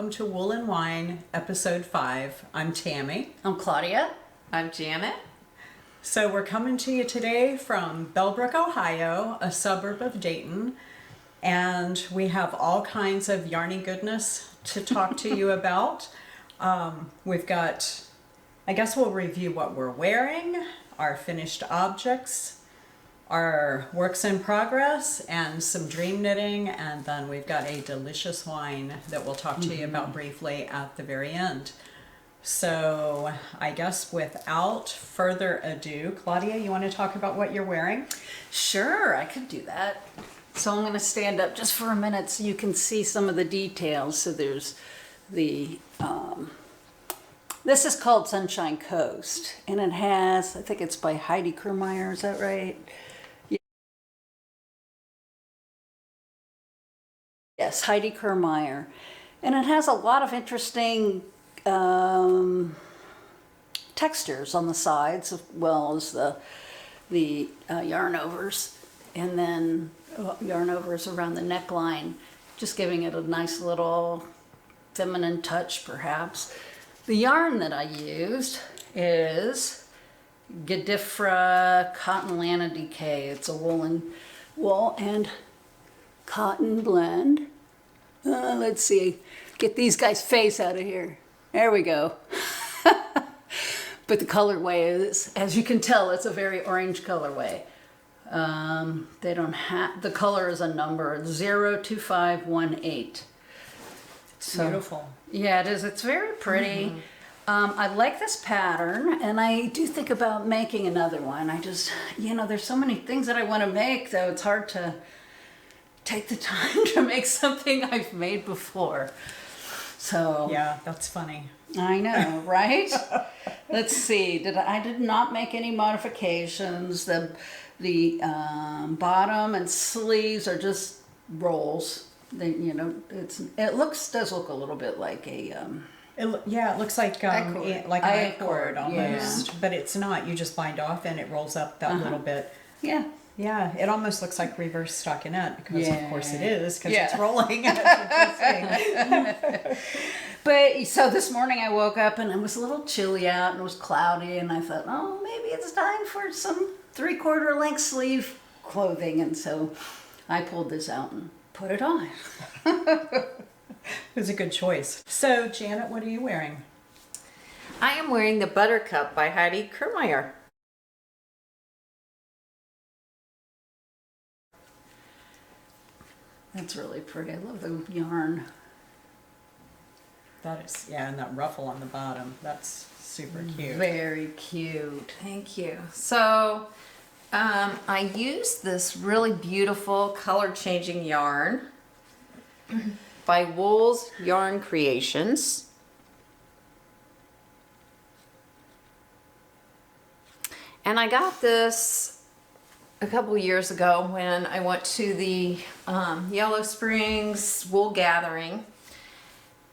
welcome to Wool and Wine, episode 5. I'm Tammy. I'm Claudia. I'm Janet. So we're coming to you today from Bellbrook, Ohio, a suburb of Dayton, and we have all kinds of yarny goodness to talk to you about. We've got, I guess we'll review what we're wearing, our finished objects, our works in progress, and some dream knitting, and then we've got a delicious wine that we'll talk to you about briefly at the very end. So I guess without further ado, Claudia, you want to talk about what you're wearing? Sure, I could do that. So I'm going to stand up just for a minute so you can see some of the details. So there's the, this is called Sunshine Coast, and it has, I think it's by Heidi Kurmeyer, is that right? Yes, Heidi Kurmeyer. And it has a lot of interesting textures on the sides, as well as the yarn overs, and then yarn overs around the neckline, just giving it a nice little feminine touch, perhaps. The yarn that I used is Gadifra Cotton Lana Decay. It's a wool and cotton blend. Let's see, get these guys' face out of here. There we go. But the colorway is, as you can tell, it's a very orange colorway. They don't have, the color is a number, 02518. So, Beautiful. yeah, it is. It's very pretty. I like this pattern, and I do think about making another one. I just, there's so many things that I want to make, though it's hard to take the time to make something I've made before. So Yeah, that's funny. I know, right? Let's see. I did not make any modifications. The bottom and sleeves are just rolls. They, does look a little bit like a It looks like I-cord. like an I-cord I-cord, almost, but it's not. You just bind off and it rolls up that little bit. yeah. Yeah, it almost looks like reverse stockinette because of course it is because Yeah. it's rolling. That's interesting. But so this morning I woke up and it was a little chilly out and it was cloudy, and I thought, oh, maybe it's time for some 3/4 length sleeve clothing, and so I pulled this out and put it on. It was a good choice. So, Janet, what are you wearing? I am wearing the Buttercup by Heidi Kurmeyer. That's really pretty. I love the yarn. That is, and that ruffle on the bottom. That's super cute. Very cute. Thank you. So I used this really beautiful color changing yarn by Wool's Yarn Creations. And I got this a couple years ago when I went to the Yellow Springs Wool Gathering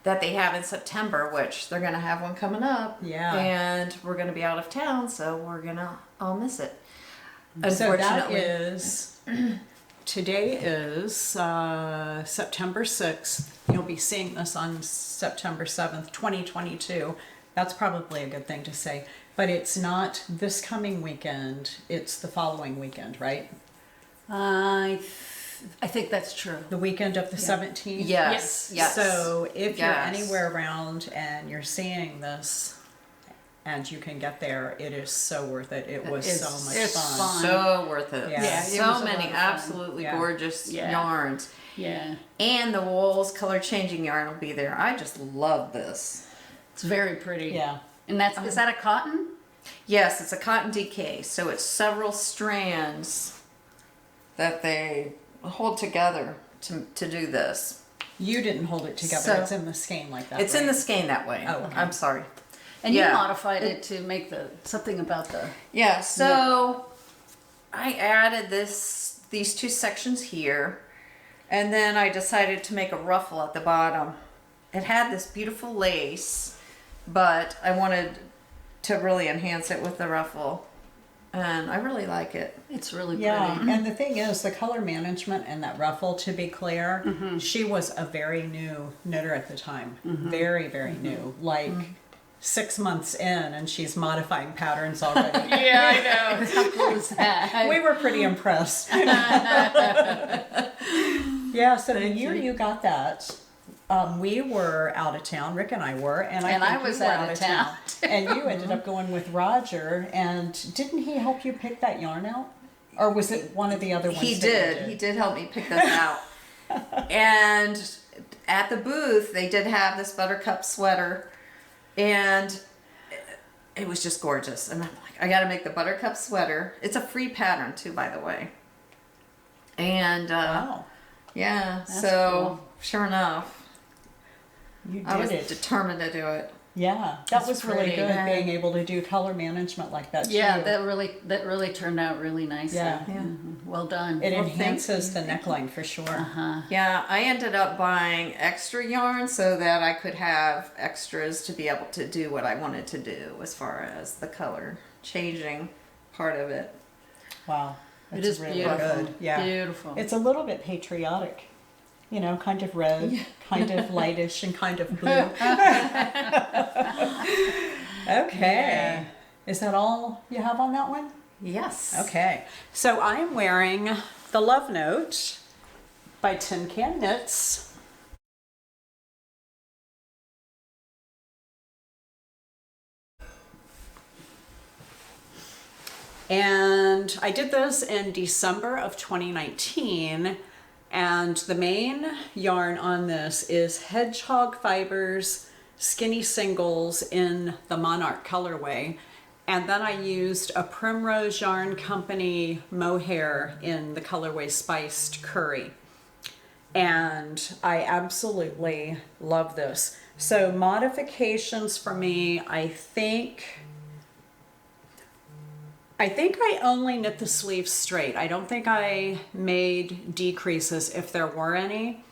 that they have in September, which they're going to have one coming up. Yeah. And we're going to be out of town, so we're going to all miss it. So that Unfortunately. is, today is September 6th. You'll be seeing this on September 7th, 2022. That's probably a good thing to say. But it's not this coming weekend, it's the following weekend, right? I think that's true. The weekend of the 17th? Yes. Yes. So if you're Yes. anywhere around and you're seeing this and you can get there, it is so worth it. It was so much fun. So worth it. Yeah. Yeah, it So was a many lot of fun. absolutely Yeah. gorgeous Yeah. yarns. Yeah. And the Wool's color changing yarn will be there. I just love this. It's very pretty. Yeah. And that's, is that a cotton? Yes, it's a cotton decay, so it's several strands that they hold together to do this. You didn't hold it together. So- It's in the skein like that. It's in right? the skein that way. Oh, okay. I'm sorry. And you Yeah. modified it to make something about the... Yeah, so I added these two sections here, and then I decided to make a ruffle at the bottom. It had this beautiful lace, but I wanted to really enhance it with the ruffle. and I really like it. It's really pretty. Yeah, and the thing is, the color management and that ruffle, to be clear, she was a very new knitter at the time. Very, very new. Like 6 months in, and she's modifying patterns already. Yeah, I know. How cool is that? We were pretty impressed. Yeah, so the year you got that, we were out of town. Rick and I were, and I was you were out of town. And you ended up going with Roger. And didn't he help you pick that yarn out, or was it one of the other ones? He that did. you He did help me pick this out. And at the booth, they did have this buttercup sweater, and it was just gorgeous. And I'm like, I got to make the buttercup sweater. It's a free pattern too, by the way. And Wow, yeah, That's so cool. sure enough, you I was did it. determined to do it. Yeah, that was really pretty. good. Yeah. Being able to do color management like that. Yeah, too. that really turned out really nicely. Yeah. Yeah. Well done. It Well, thank enhances the neckline for sure. Yeah, I ended up buying extra yarn so that I could have extras to be able to do what I wanted to do as far as the color changing part of it. Wow, It that's is really beautiful. good. Yeah, Beautiful. it's a little bit patriotic. You know, kind of red, kind of lightish, and kind of blue. Okay. Is that all you have on that one? Yes. Okay. So I am wearing the Love Note by Tincan Knits. And I did this in December of 2019. And the main yarn on this is Hedgehog Fibers Skinny Singles in the Monarch colorway. And then I used a Primrose Yarn Company Mohair in the colorway Spiced Curry. And I absolutely love this. So modifications for me, I think I only knit the sleeves straight. I don't think I made decreases if there were any.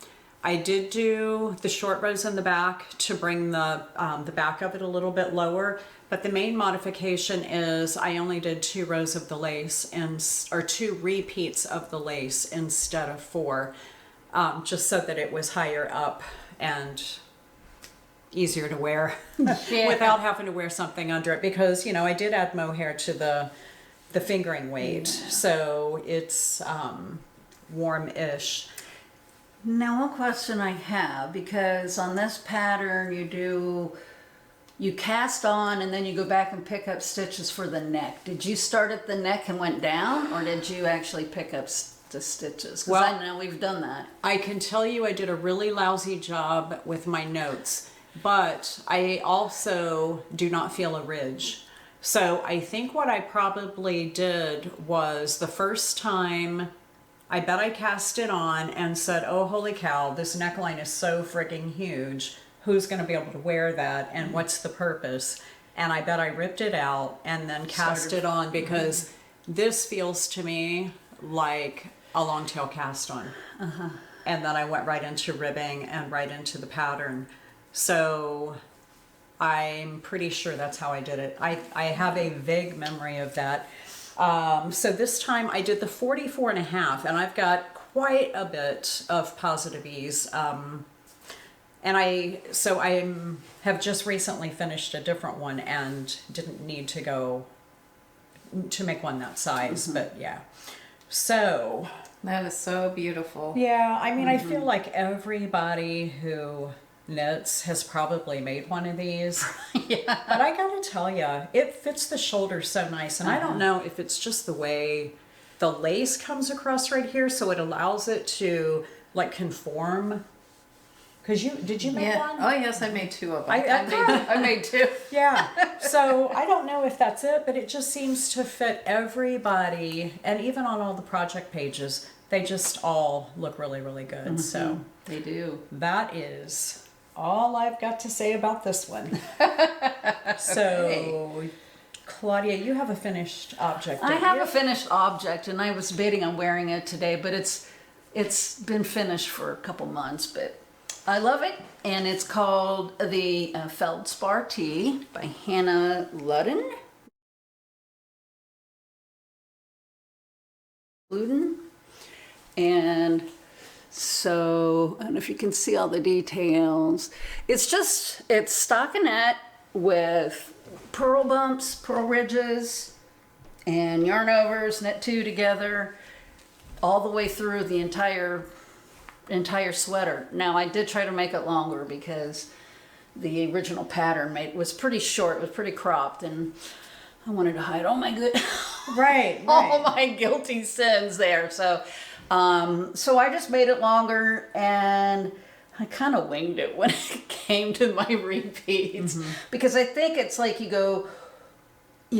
I did do the short rows in the back to bring the back of it a little bit lower, but the main modification is I only did 2 rows of the lace or 2 repeats of the lace instead of 4, just so that it was higher up and easier to wear without having to wear something under it, because you know I did add mohair to the fingering weight, so it's warm-ish. Now, one question I have, because on this pattern you cast on and then you go back and pick up stitches for the neck. Did you start at the neck and went down, or did you actually pick up the stitches? Because I know we've done that. I can tell you I did a really lousy job with my notes, but I also do not feel a ridge. So I think what I probably did was the first time, I bet I cast it on and said, oh, holy cow, this neckline is so freaking huge. Who's going to be able to wear that? And what's the purpose? And I bet I ripped it out and then cast it on, because this feels to me like a long tail cast on. And then I went right into ribbing and right into the pattern. So I'm pretty sure that's how I did it. I have a vague memory of that. So this time I did the 44.5, and I've got quite a bit of positive ease. And I have just recently finished a different one and didn't need to go to make one that size, but yeah. So That is so beautiful. yeah, I mean, I feel like everybody who knits has probably made one of these. Yeah. But I gotta tell you, it fits the shoulder so nice. And I don't know if it's just the way the lace comes across right here, so it allows it to like conform. Cause did you make one? Oh yes, I made 2 of them. I made 2. Yeah. So I don't know if that's it, but it just seems to fit everybody. And even on all the project pages, they just all look really, really good. So They do. that is all I've got to say about this one. So, Claudia, you have a finished object. I don't have you? a finished object, and I was debating on wearing it today, but it's been finished for a couple months, but I love it, and it's called the Feldspar Tea by Hannah Ludden. gluten. And so, I don't know if you can see all the details. It's stockinette with purl bumps, purl ridges, and yarn overs, knit two together, all the way through the entire sweater. Now, I did try to make it longer because the original pattern was pretty short, was pretty cropped, and I wanted to hide all my Right. all my guilty sins there. So I just made it longer, and I kind of winged it when it came to my repeats, because I think it's like you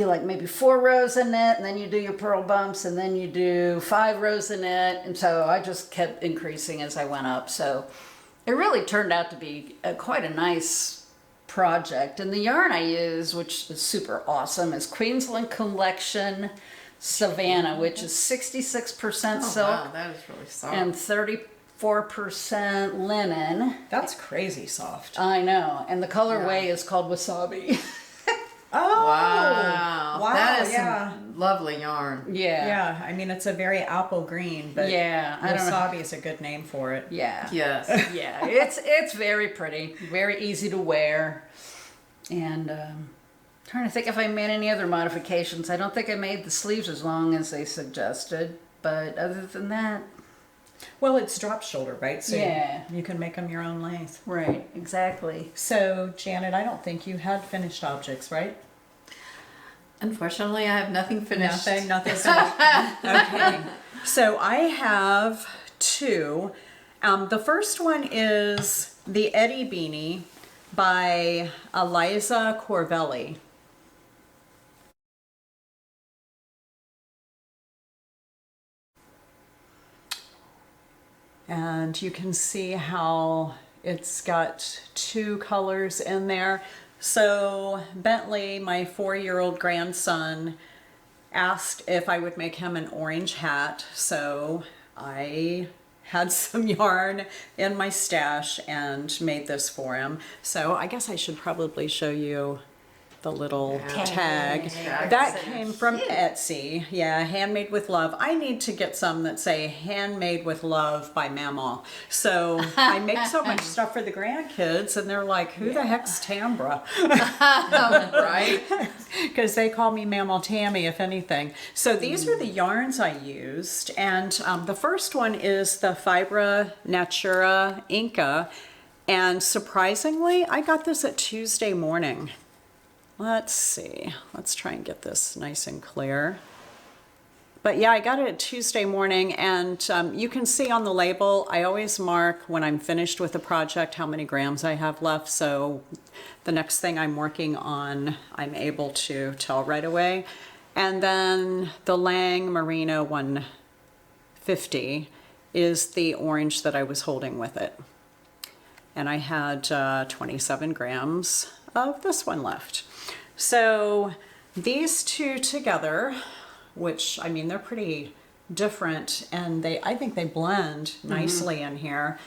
like maybe 4 rows in it, and then you do your purl bumps, and then you do 5 rows in it, and so I just kept increasing as I went up. So it really turned out to be quite a nice project. And the yarn I use, which is super awesome, is Queensland Collection Savannah, which is 66% silk. Wow, that is really soft. And 34% linen. That's crazy soft. I know. And the colorway is called Wasabi. Oh, Wow, that is yeah. some lovely yarn. Yeah, I mean, it's a very apple green, but Yeah, I don't know. wasabi is a good name for it. Yeah. Yes. Yeah, it's very pretty, very easy to wear. And trying to think if I made any other modifications. I don't think I made the sleeves as long as they suggested, but other than that, Well, it's drop shoulder, right? So Yeah. you can make them your own length. right, exactly. So, Janet, I don't think you had finished objects, right? Unfortunately, I have nothing finished. Nothing finished. Okay. So I have 2. The first one is the Eddie Beanie by Elisa Covelli. And you can see how it's got 2 colors in there. So Bentley, my 4-year-old grandson, asked if I would make him an orange hat. So I had some yarn in my stash and made this for him. So I guess I should probably show you the little tag. That came from Etsy. Yeah, handmade with love. I need to get some that say handmade with love by Mama. So I make so much stuff for the grandkids, and they're like, who the heck's Tambra? Right? Because they call me Mama Tammy, if anything. So these are the yarns I used. And the first one is the Fibra Natura Inca. And surprisingly, I got this at Tuesday morning. Let's see. Let's try and get this nice and clear. But yeah, I got it Tuesday morning, and you can see on the label, I always mark when I'm finished with a project how many grams I have left. So the next thing I'm working on, I'm able to tell right away. And then the Lang Merino 150 is the orange that I was holding with it. And I had 27 grams of this one left. So these 2 together, which, I mean, they're pretty different, and I think they blend nicely in here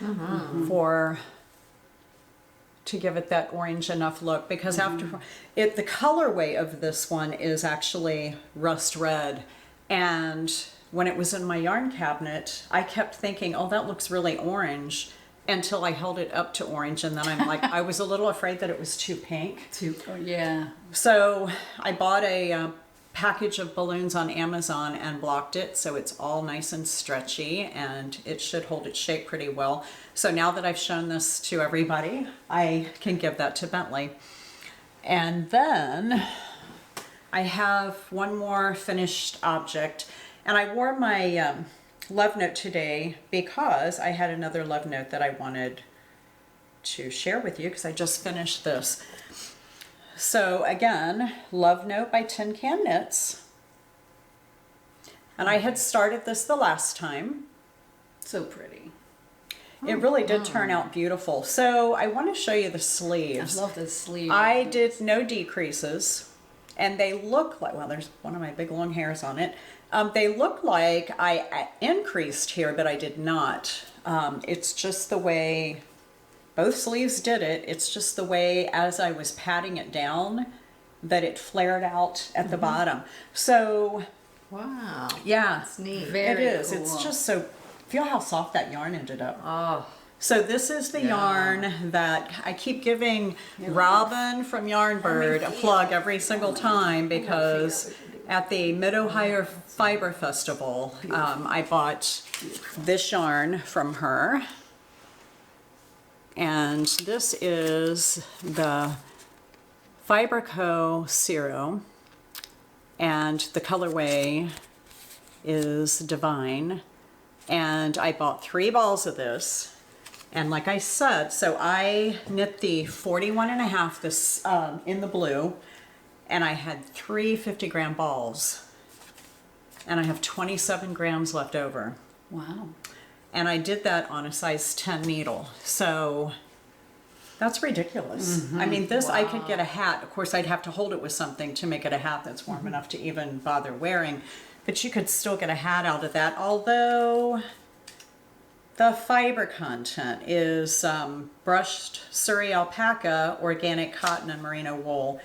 to give it that orange enough look, because after the colorway of this one is actually rust red, and when it was in my yarn cabinet, I kept thinking, oh, that looks really orange, until I held it up to orange, and then I'm like, I was a little afraid that it was too pink. Yeah. So I bought a package of balloons on Amazon and blocked it, so it's all nice and stretchy, and it should hold its shape pretty well. So now that I've shown this to everybody, I can give that to Bentley. And then I have one more finished object, and I wore my love note today because I had another love note that I wanted to share with you, because I just finished this. So again, love note by Tincan Knits, and I had started this the last time. So pretty. It really did turn out beautiful. So I want to show you the sleeves. I love this sleeve. I did no decreases, and they look like, well, there's one of my big long hairs on it. They look like I increased here, but I did not. It's just the way both sleeves did it. It's just the way, as I was patting it down, that it flared out at the bottom. So Wow. Yeah, That's neat. Very it is. cool. It's just so, feel how soft that yarn ended up. Oh. So this is the yarn that I keep giving Robin from Yarnbird a plug every single time, because at the Mid-Ohio Fiber Festival, I bought this yarn from her. And this is the Fibra Co. Cirro, and the colorway is Divine. And I bought 3 balls of this. And like I said, so I knit the 41.5 this in the blue, and I had 3 50-gram balls, and I have 27 grams left over. Wow. And I did that on a size 10 needle. So that's ridiculous. I mean, this, I could get a hat. Of course, I'd have to hold it with something to make it a hat that's warm enough to even bother wearing. But you could still get a hat out of that, although the fiber content is brushed Surrey alpaca, organic cotton, and merino wool.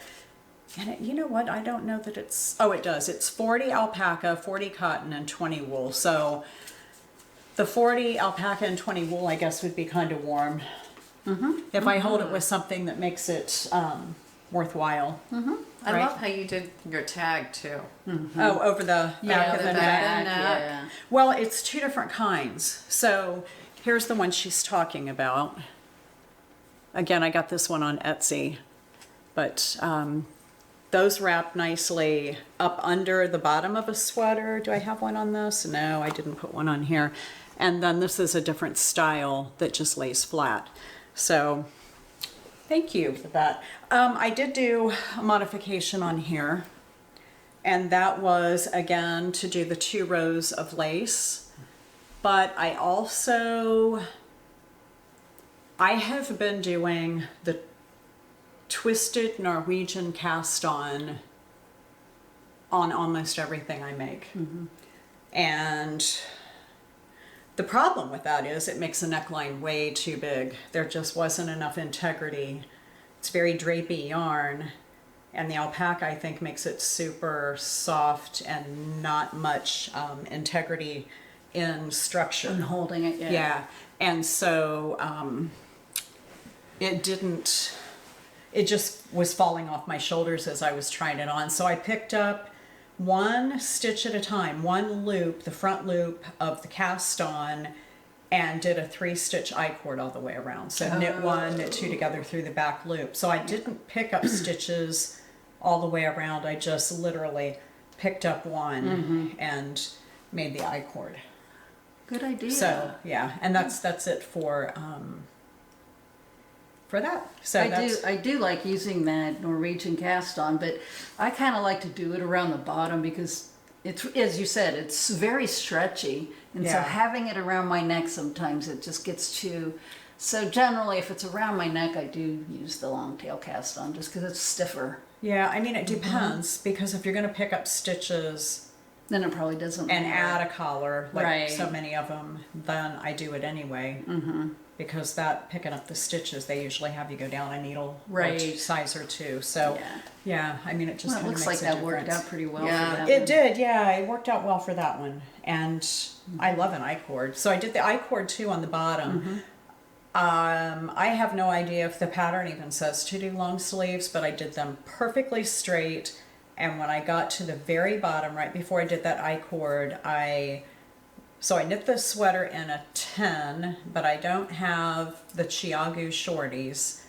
And you know what? I don't know that it's... Oh, it does. It's 40 alpaca, 40 cotton, and 20 wool. So the 40 alpaca and 20 wool, I guess, would be kind of warm. If I hold it with something that makes it worthwhile. I Right. love how you did your tag too. Oh, over the back of the the back. neck. Yeah. Well, it's 2 different kinds. So here's the one she's talking about. Again, I got this one on Etsy, but those wrap nicely up under the bottom of a sweater. Do I have one on this? No, I didn't put one on here. And then this is a different style that just lays flat. So thank you for that. I did do a modification on here, and that was, again, to do the 2 rows of lace. But I have been doing the twisted Norwegian cast on almost everything I make. And the problem with that is it makes the neckline way too big. There just wasn't enough integrity. It's very drapey yarn, and the alpaca, I think, makes it super soft and not much integrity in structure. And holding it, yeah. Yeah, and so it just was falling off my shoulders as I was trying it on. So I picked up 1 stitch at a time, 1 loop, the front loop of the cast on, and did a 3-stitch I-cord all the way around. So knit 1, knit 2 together through the back loop. So I didn't pick up stitches all the way around. I just literally picked up 1 and made the I-cord. Good idea. So yeah, and that's it for that. So I do like using that Norwegian cast on, but I kind of like to do it around the bottom because it's, as you said, it's very stretchy, and so Yeah. having it around my neck sometimes it just gets too. So generally, if it's around my neck, I do use the long tail cast on just because it's stiffer. Yeah, I mean, it depends, because if you're going to pick up stitches Then it probably doesn't. and matter. add a collar, like Right. so many of them, then I do it anyway. Because that picking up the stitches, they usually have you go down a needle Right. size or 2. So yeah, I mean, it just Well, it kind of looks makes like a that worked difference. out pretty well. Yeah. for that It one. did, yeah. It worked out well for that one. And I love an I-cord. So I did the I-cord too on the bottom. I have no idea if the pattern even says to do long sleeves, but I did them perfectly straight. And when I got to the very bottom, right before I did that I-cord, so I knit the sweater in a 10, but I don't have the Chiagu shorties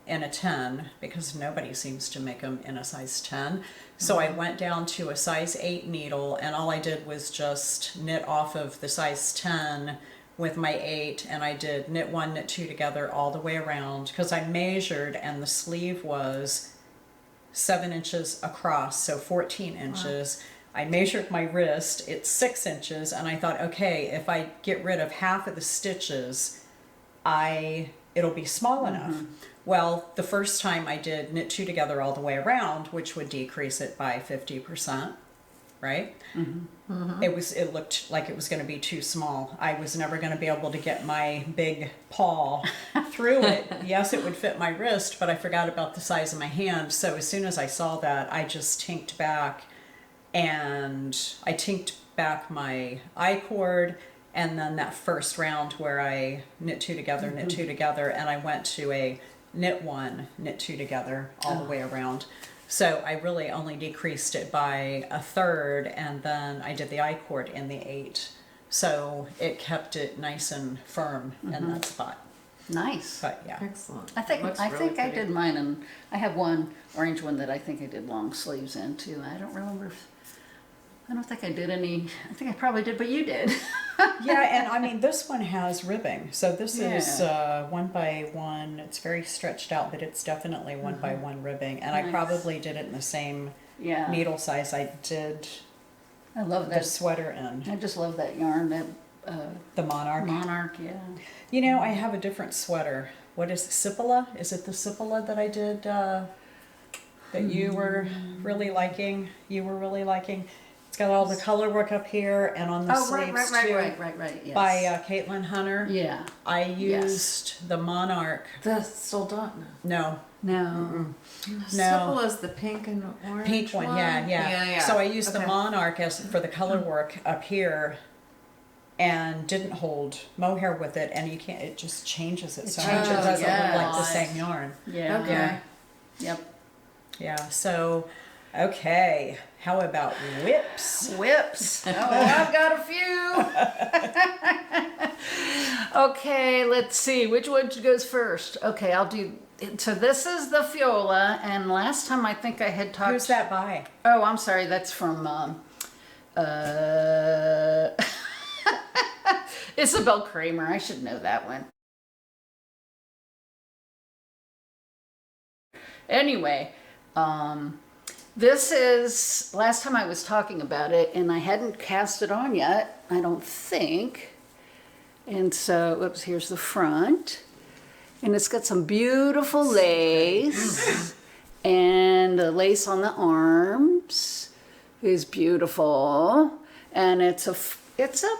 in a 10 because nobody seems to make them in a size 10. So I went down to a size 8 needle, and all I did was just knit off of the size 10 with my 8, and I did knit 1, knit 2 together all the way around because I measured, and the sleeve was 7 inches across, so 14 inches. I measured my wrist, it's 6 inches, and I thought, okay, if I get rid of half of the stitches, it'll be small enough. Well, the first time I did knit 2 together all the way around, which would decrease it by 50%, right? It looked like it was going to be too small. I was never going to be able to get my big paw through it. Yes, it would fit my wrist, but I forgot about the size of my hand. So as soon as I saw that, I just tinked back and I tinked back my I-cord, and then that first round where I knit two together, knit two together, and I went to a knit one, knit two together all the way around. So I really only decreased it by a third, and then I did the I-cord in the 8. So it kept it nice and firm in that spot. Nice. But yeah. Excellent. I think Looks I really think I pretty. did mine, and I have one orange one that I think I did long sleeves in too. I don't remember. I don't think I did any. I think I probably did, but you did. Yeah, and I mean, this one has ribbing. So this is Yeah. 1 by 1. It's very stretched out, but it's definitely 1 by 1 ribbing. And I Nice. probably did it in the same Yeah. needle size I did I love the that. sweater in. I just love that yarn. That The Monarch. monarch. Yeah. You know, I have a different sweater. What is it, Cipolla? Is it the Cipolla that I did that you were really liking? You were really liking. It's got all the color work up here and on the Oh, sleeves too. right. Yes. By Caitlin Hunter. Yeah. I used the Monarch. The Soldotna. No, No. no. Cipolla's the pink and orange Pink one, yeah. So I used the Okay. Monarch as for the color work up here, and didn't hold mohair with it, and you can't. It just changes it so much. It changes, doesn't look like the yes. same yarn. Yeah. Okay. Yep. Yeah. So, okay. How about whips? Whips. Oh, I've got a few. Okay, let's see. Which one goes first? Okay, I'll do. So this is the Fiola, and last time I think I had talked. Who's that by? Oh, I'm sorry. That's from Isabel Kramer. I should know that one. Anyway, this is last time I was talking about it, and I hadn't cast it on yet. I don't think. And so, whoops, here's the front. And it's got some beautiful lace. And the lace on the arms is beautiful. And it's a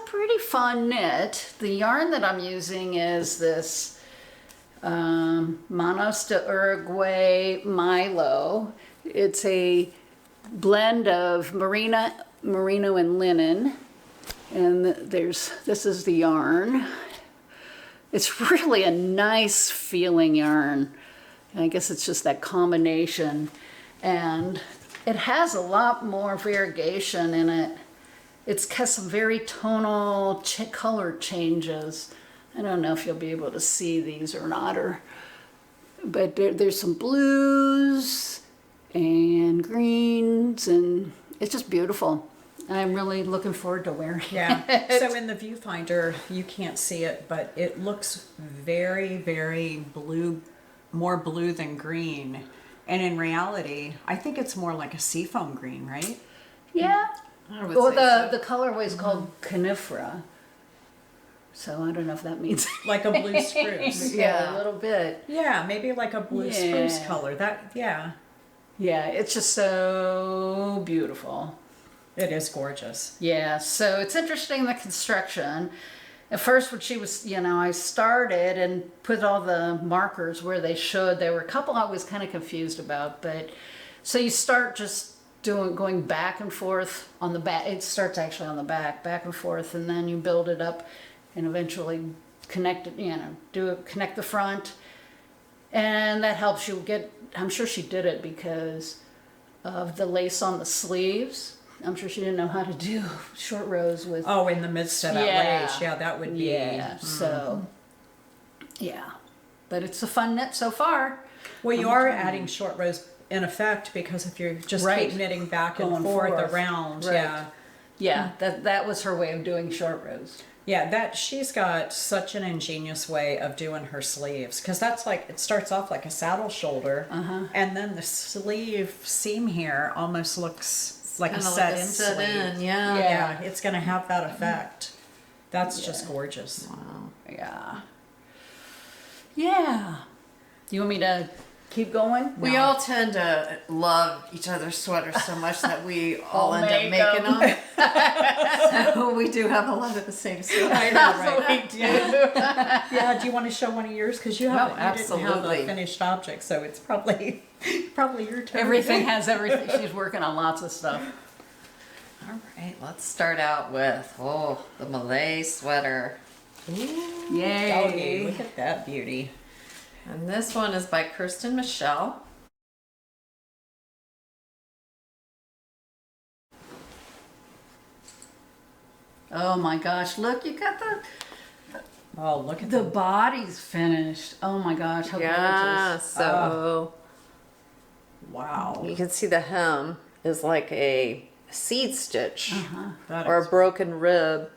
pretty fun knit. The yarn that I'm using is this Manos de Uruguay Milo. It's a blend of merino and linen. And this is the yarn. It's really a nice feeling yarn. I guess it's just that combination. And it has a lot more variegation in it. It's got some very tonal color changes. I don't know if you'll be able to see these or not, but there's some blues and greens, and it's just beautiful. I'm really looking forward to wearing it. Yeah. So in the viewfinder, you can't see it, but it looks very, very blue, more blue than green. And in reality, I think it's more like a seafoam green, right? Yeah. I would Well, say so. the colorway is called Conifera. So I don't know if that means Like a blue spruce. yeah, a little bit. Yeah, maybe like a blue spruce Yeah. color. Yeah, Yeah, it's just so beautiful. it is gorgeous. Yeah, so it's interesting, the construction. At first, when she was, I started and put all the markers where they should. There were a couple I was kind of confused about, but so you start just going back and forth on the back. It starts actually on the back and forth, and then you build it up and eventually connect it, connect the front. And that helps you get, I'm sure she did it because of the lace on the sleeves. I'm sure she didn't know how to do short rows with. Oh, in the midst of that lace. Yeah, that would be. Yeah, so, yeah. But it's a fun knit so far. Well, you are adding short rows in effect because if you're just Right. keep knitting back and Going forth forth. around, Right. yeah. Yeah, that was her way of doing short rows. Yeah, that she's got such an ingenious way of doing her sleeves because that's like it starts off like a saddle shoulder, and then the sleeve seam here almost looks like a Kinda set like in a set sleeve. in, yeah. Yeah, it's gonna have that effect. That's just Yeah. gorgeous. Wow. Yeah. Yeah. Do you want me to keep going? We all tend to love each other's sweaters so much that we all end up make making 'em. them. So we do have a lot of the same stuff. I know, right? We do. Yeah. Do you want to show one of yours? Because you haven't. You didn't have absolutely. a finished object, so it's probably your turn. Everything has everything. She's working on lots of stuff. All right, let's start out with, the Malay sweater. Yay! Look at that beauty. And this one is by Kirsten Michelle. Oh my gosh, look, you got Oh, look at the body's finished. Oh my gosh, how Yeah, gorgeous. so Wow. you can see the hem is like a seed stitch That or is- a broken rib.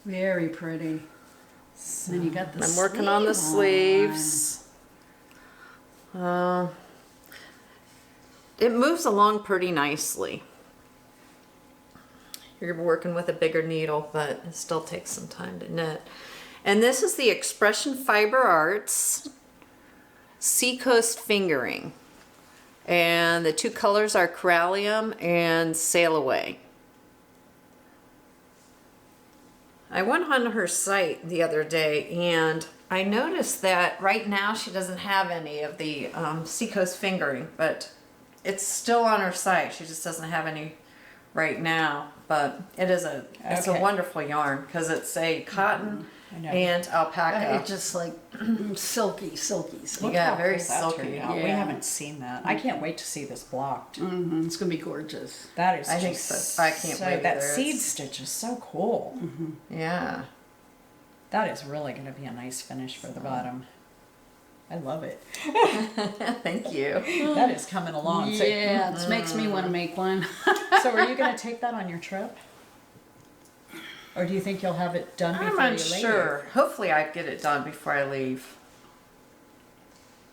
Very pretty. And then you got the I'm working on the sleeves. It moves along pretty nicely. You're working with a bigger needle, but it still takes some time to knit. And this is the Expression Fiber Arts Seacoast Fingering. And the two colors are Corallium and Sail Away. I went on her site the other day and I noticed that right now she doesn't have any of the Seacoast Fingering, but it's still on her site. She just doesn't have any right now. But it's a Okay. wonderful yarn because it's a cotton I know. and alpaca. It's just like silky. Look Yeah, how very cool that silky. turned out. We Yeah. haven't seen that. I can't wait to see this blocked. It's gonna be gorgeous. That is I think just so. I can't wait That either. seed It's- stitch is so cool. Yeah. That is really going to be a nice finish for the bottom. I love it. Thank you. That is coming along. So- Yeah, it makes me want to make one. So, are you going to take that on your trip? Or do you think you'll have it done before I'm you leave? unsure. Hopefully I get it done before I leave.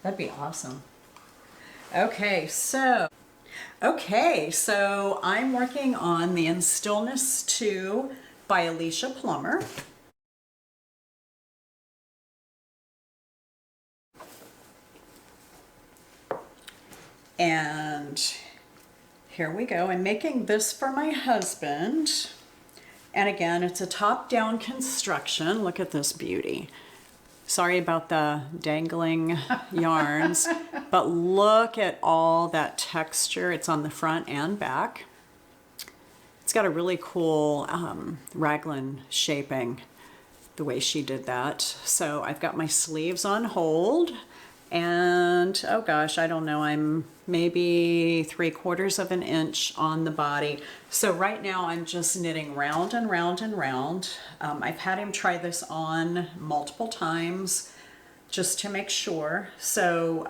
That'd be awesome. Okay, so I'm working on the In Stillness 2 by Alicia Plummer. And here we go. I'm making this for my husband. And again, it's a top-down construction. Look at this beauty. Sorry about the dangling yarns, but look at all that texture. It's on the front and back. It's got a really cool raglan shaping, the way she did that. So I've got my sleeves on hold, and oh gosh, I don't know, I'm maybe 3/4 of an inch on the body. So right now I'm just knitting round and round and round. I've had him try this on multiple times just to make sure. So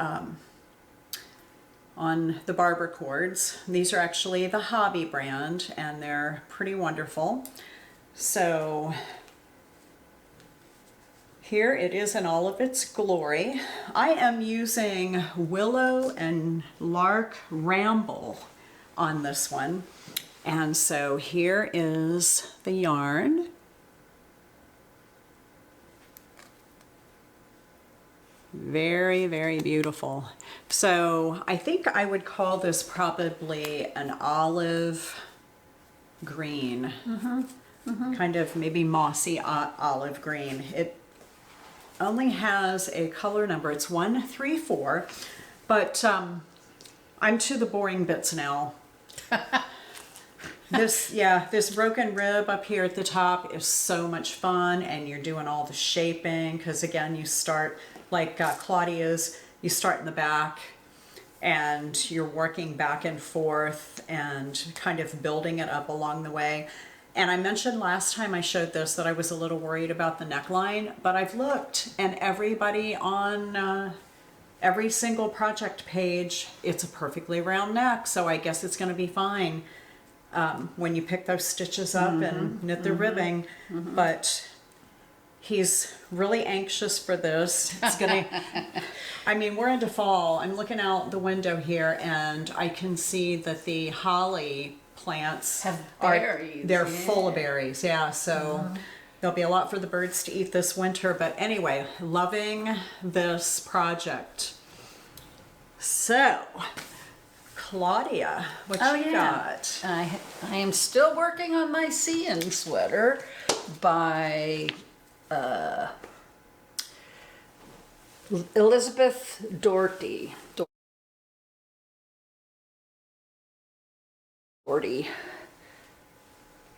on the barber cords, these are actually the Hobbii brand and they're pretty wonderful. So here it is in all of its glory. I am using Willow and Lark Ramble on this one. And so here is the yarn. Very, very beautiful. So I think I would call this probably an olive green. Kind of maybe mossy olive green. It only has a color number. It's 134, but I'm to the boring bits now. This broken rib up here at the top is so much fun, and you're doing all the shaping because again, you start like Claudia's, you start in the back and you're working back and forth and kind of building it up along the way. And I mentioned last time I showed this that I was a little worried about the neckline, but I've looked and everybody on every single project page, it's a perfectly round neck, so I guess it's going to be fine when you pick those stitches up and knit the ribbing. But he's really anxious for this. It's gonna, I mean, we're into fall. I'm looking out the window here and I can see that the holly plants Have berries, they're yeah. full of berries, yeah. So there'll be a lot for the birds to eat this winter. But anyway, loving this project. So, Claudia, what you got? I am still working on my Seein' sweater by Elizabeth Doherty.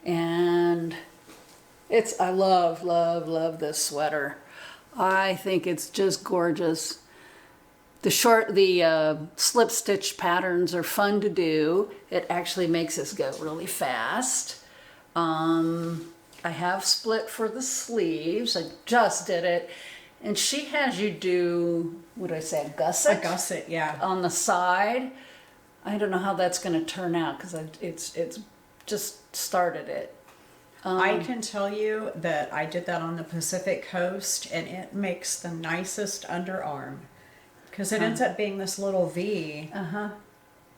And I love this sweater. I think it's just gorgeous. The slip stitch patterns are fun to do. It actually makes us go really fast. I have split for the sleeves. I just did it. And she has you do, what do I say, a gusset? A gusset, yeah. On the side. I don't know how that's going to turn out because it's just started it. I can tell you that I did that on the Pacific Coast, and it makes the nicest underarm because it ends up being this little V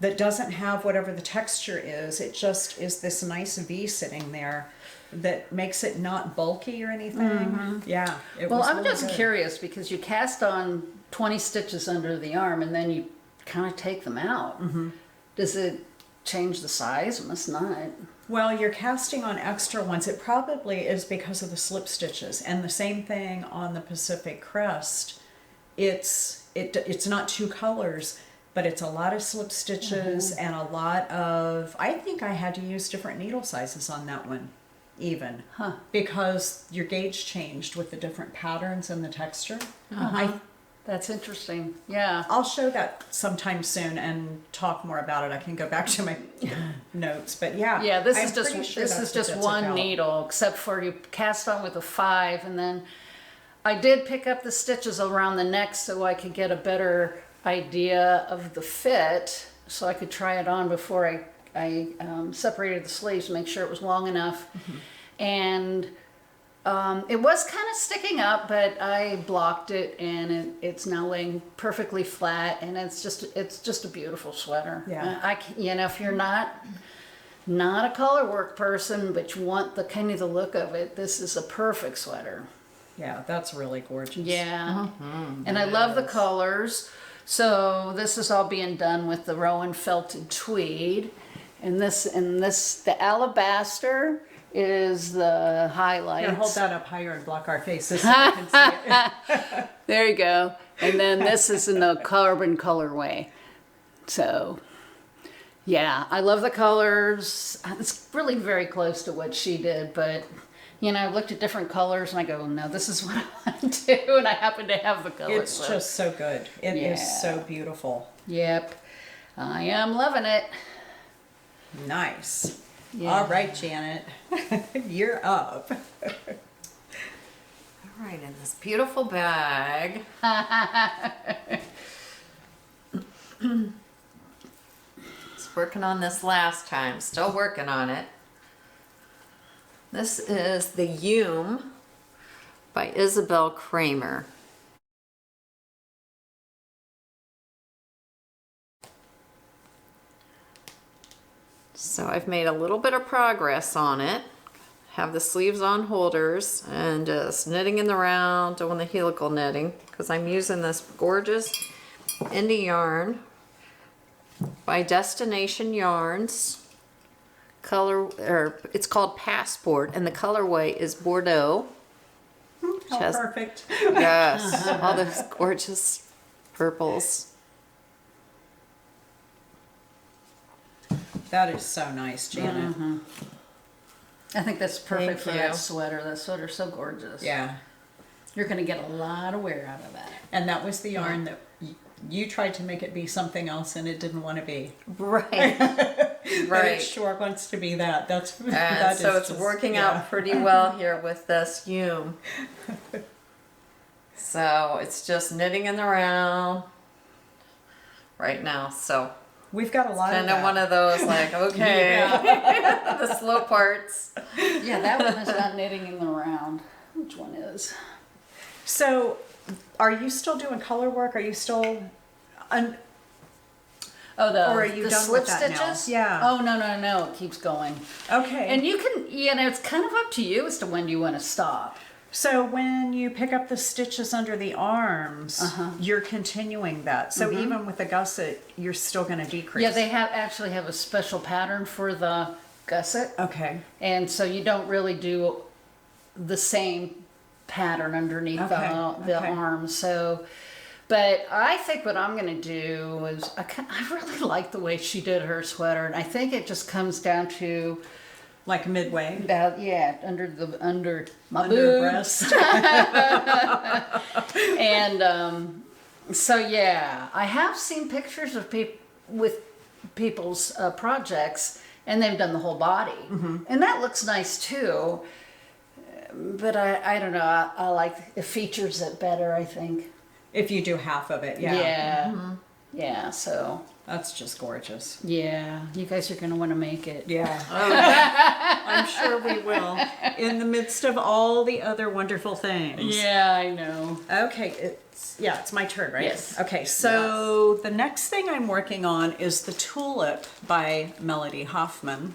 that doesn't have whatever the texture is. It just is this nice V sitting there that makes it not bulky or anything. Yeah. Well, I'm really just good. curious because you cast on 20 stitches under the arm and then you kind of take them out. Does it change the size? It must not. Well, you're casting on extra ones. It probably is because of the slip stitches, and the same thing on the Pacific Crest. It's not two colors, but it's a lot of slip stitches and a lot of. I think I had to use different needle sizes on that one, even because your gauge changed with the different patterns and the texture. That's interesting. Yeah. I'll show that sometime soon and talk more about it. I can go back to my notes, but yeah. Yeah, this I'm is just pretty sure this that's is what just that's one about. needle, except for you cast on with a 5, and then I did pick up the stitches around the neck so I could get a better idea of the fit, so I could try it on before I separated the sleeves to make sure it was long enough, and. It was kind of sticking up, but I blocked it, and it's now laying perfectly flat, and it's just a beautiful sweater. Yeah. If you're not a color work person, but you want the look of it, this is a perfect sweater. Yeah, that's really gorgeous. Yeah, and I love the colors. So this is all being done with the Rowan felted tweed, and the alabaster is the highlight. Here, hold that up higher and block our faces so I can see it. There you go. And then this is in the carbon colorway. So, yeah, I love the colors. It's really very close to what she did, but I looked at different colors and I go, no, this is what I want to do, and I happen to have the colors. It's just so good. It is so beautiful. Yep, I am loving it. Nice. Yeah. All right, Janet, you're up. All right, in this beautiful bag. Was working on this last time, still working on it. This is the Yume by Isabel Kramer. So I've made a little bit of progress on it. Have the sleeves on holders and just knitting in the round, doing the helical knitting, because I'm using this gorgeous indie yarn by Destination Yarns. It's called Passport, and the colorway is Bordeaux. How perfect. Yes, all those gorgeous purples. That is so nice, Janet. I think that's perfect for Thank that you. sweater. That sweater's so gorgeous. Yeah. You're going to get a lot of wear out of that. And that was the yarn that you tried to make it be something else and it didn't want to be. Right. But it Right. sure wants to be that. That's And that so is it's just- working yeah. out pretty well here with this Yume. So it's just knitting in the round right now. So We've got a lot of kind that. of one of those like, okay, the slow parts. Yeah, that one is not knitting in the round. Which one is? So, are you still doing color work? Are you still Oh, the, Or are you the done slip with that now? stitches? Yeah. Oh, no, it keeps going. okay? And you can, it's kind of up to you as to when you want to stop. So when you pick up the stitches under the arms, you're continuing that. So even with the gusset, you're still going to decrease. Yeah, they actually have a special pattern for the gusset. Okay. And so you don't really do the same pattern underneath the Okay. arms. So, but I think what I'm going to do is, I really like the way she did her sweater. And I think it just comes down to Like midway. About, yeah, under my Under boob. breast. And so yeah, I have seen pictures of people's projects, and they've done the whole body, and that looks nice too. But I don't know. I like it features it better, I think. If you do half of it, yeah. Yeah. Yeah. So That's just gorgeous. yeah, you guys are gonna want to make it. Yeah. I'm sure we will. In the midst of all the other wonderful things. Yeah, I know. Okay, it's my turn, right? Yes. Okay, so the next thing I'm working on is the Tulip by Melody Hoffmann.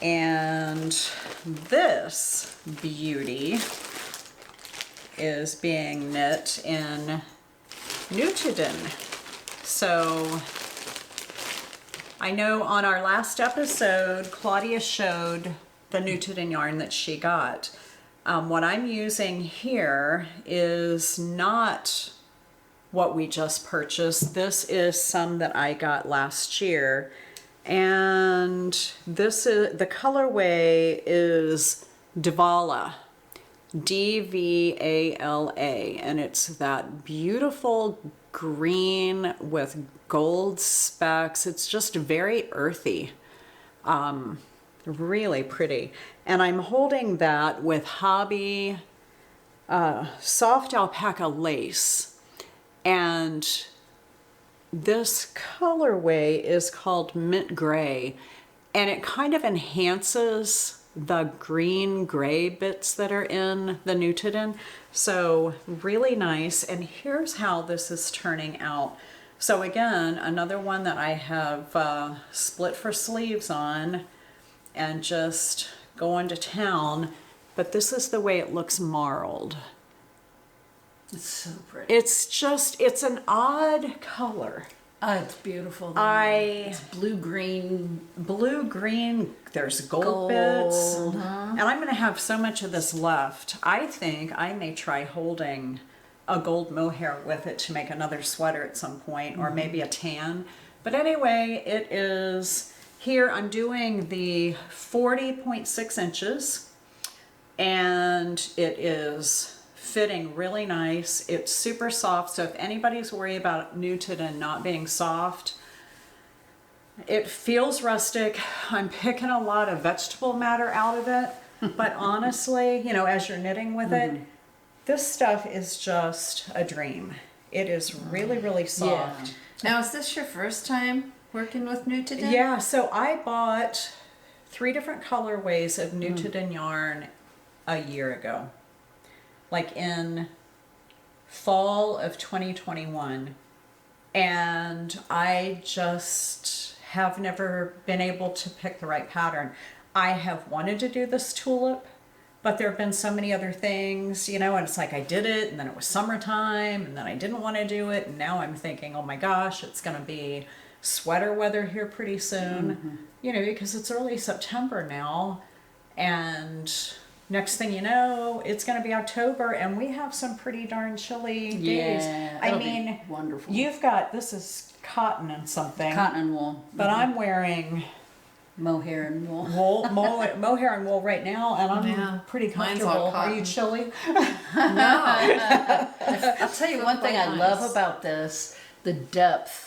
And this beauty is being knit in Nutiden. So I know on our last episode, Claudia showed the Nutiden yarn that she got. What I'm using here is not what we just purchased. This is some that I got last year. And this is, the colorway is Dvala, D-V-A-L-A, and it's that beautiful green with gold specks. It's just very earthy, really pretty. And I'm holding that with Hobbii soft alpaca lace, and this colorway is called mint gray, and it kind of enhances the green gray bits that are in the Nutiden. So really nice. And here's how this is turning out. So again, another one that I have split for sleeves on and just going to town, but this is the way it looks marled. It's so pretty. It's an odd color. It's beautiful. It's blue-green. Blue-green, there's gold bits. And I'm going to have so much of this left. I think I may try holding a gold mohair with it to make another sweater at some point, or maybe a tan. But anyway, it is here. I'm doing the 40.6 inches, and it is fitting really nice. It's super soft, so if anybody's worried about Nutiden not being soft, it feels rustic. I'm picking a lot of vegetable matter out of it, but honestly, you know, as you're knitting with it, this stuff is just a dream. It is really, really soft. Yeah. Now, is this your first time working with Nutiden? Yeah, so I bought 3 different colorways of Nutiden yarn a year ago. Like in fall of 2021, and I just have never been able to pick the right pattern. I have wanted to do this tulip, but there have been so many other things, you know, and it's like I did it, and then it was summertime, and then I didn't want to do it, and now I'm thinking, oh my gosh, it's going to be sweater weather here pretty soon, you know, because it's early September now, and next thing you know, it's going to be October, and we have some pretty darn chilly days. I mean, wonderful. You've got, this is cotton and something. Cotton and wool. But I'm wearing Mohair and wool. mohair and wool right now, and I'm pretty Mine's all comfortable. Are you cotton. chilly? I'll tell you one thing I nice. love about this, the depth.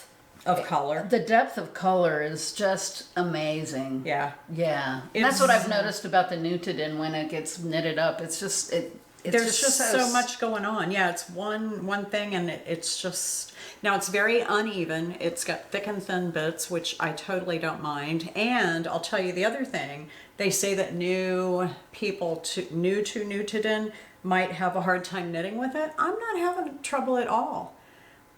Of color. The depth of color is just amazing. Yeah. Yeah. And that's what I've noticed about the Nutiden when it gets knitted up. It's just, it's There's just so s- much going on. Yeah, it's one thing, and it's just, now it's very uneven. It's got thick and thin bits, which I totally don't mind. And I'll tell you the other thing. They say that new to Nutiden might have a hard time knitting with it. I'm not having trouble at all.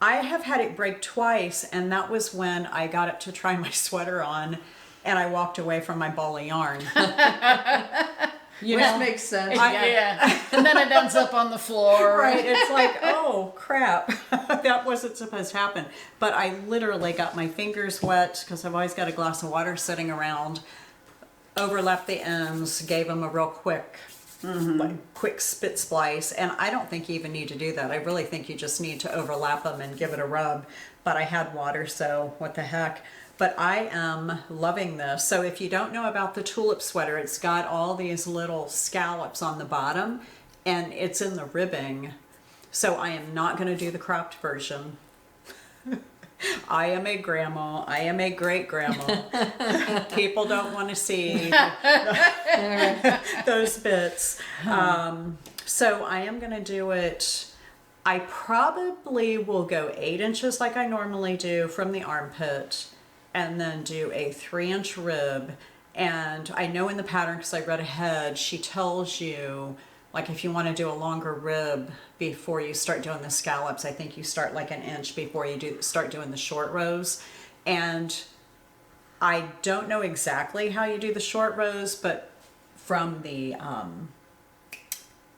I have had it break twice, and that was when I got it to try my sweater on, and I walked away from my ball of yarn. Which makes sense. yeah. And then it ends up on the floor. Right, it's like, oh crap, that wasn't supposed to happen. But I literally got my fingers wet, because I've always got a glass of water sitting around, overlapped the ends, gave them a real quick like quick spit splice. And I don't think you even need to do that. I really think you just need to overlap them and give it a rub. But I had water, so what the heck. But I am loving this. So if you don't know about the Tulip sweater, it's got all these little scallops on the bottom and it's in the ribbing. So I am not going to do the cropped version. I am a grandma. I am a great grandma. People don't want to see those bits. So I am going to do it. I probably will go 8 inches like I normally do from the armpit and then do a 3-inch rib. And I know in the pattern, because I read ahead, she tells you, like if you want to do a longer rib before you start doing the scallops, I think you start like 1 inch before you start doing the short rows. And I don't know exactly how you do the short rows, but from the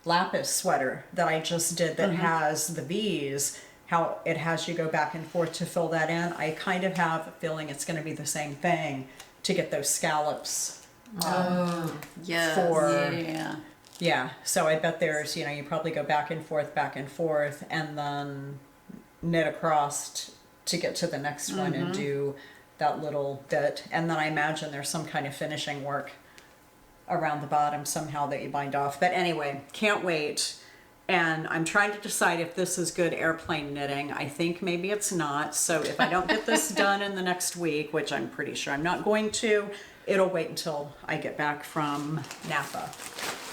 lapis sweater that I just did that has the V's, how it has you go back and forth to fill that in, I kind of have a feeling it's going to be the same thing to get those scallops. Yes. Yeah, so I bet there's, you know, you probably go back and forth, and then knit across to get to the next one and do that little bit. And then I imagine there's some kind of finishing work around the bottom somehow that you bind off. But anyway, can't wait. And I'm trying to decide if this is good airplane knitting. I think maybe it's not. So if I don't get this done in the next week, which I'm pretty sure I'm not going to, it'll wait until I get back from Napa.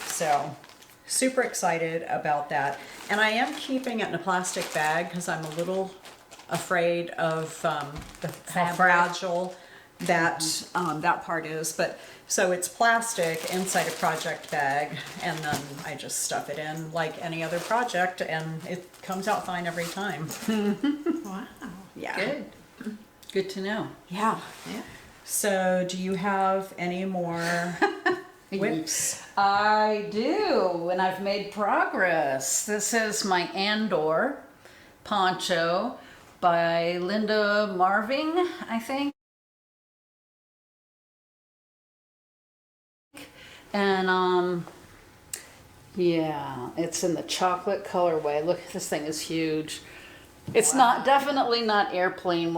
So super excited about that. And I am keeping it in a plastic bag because I'm a little afraid of how fragile that that part is. But so it's plastic inside a project bag, and then I just stuff it in like any other project, and it comes out fine every time. Wow. Yeah. Good. Good to know. Yeah. Yeah. So do you have any more whips? I do, and I've made progress. This is my Andor poncho by Linda Marving, I think. And yeah, it's in the chocolate colorway. Look, this thing is huge. It's not, definitely not airplane.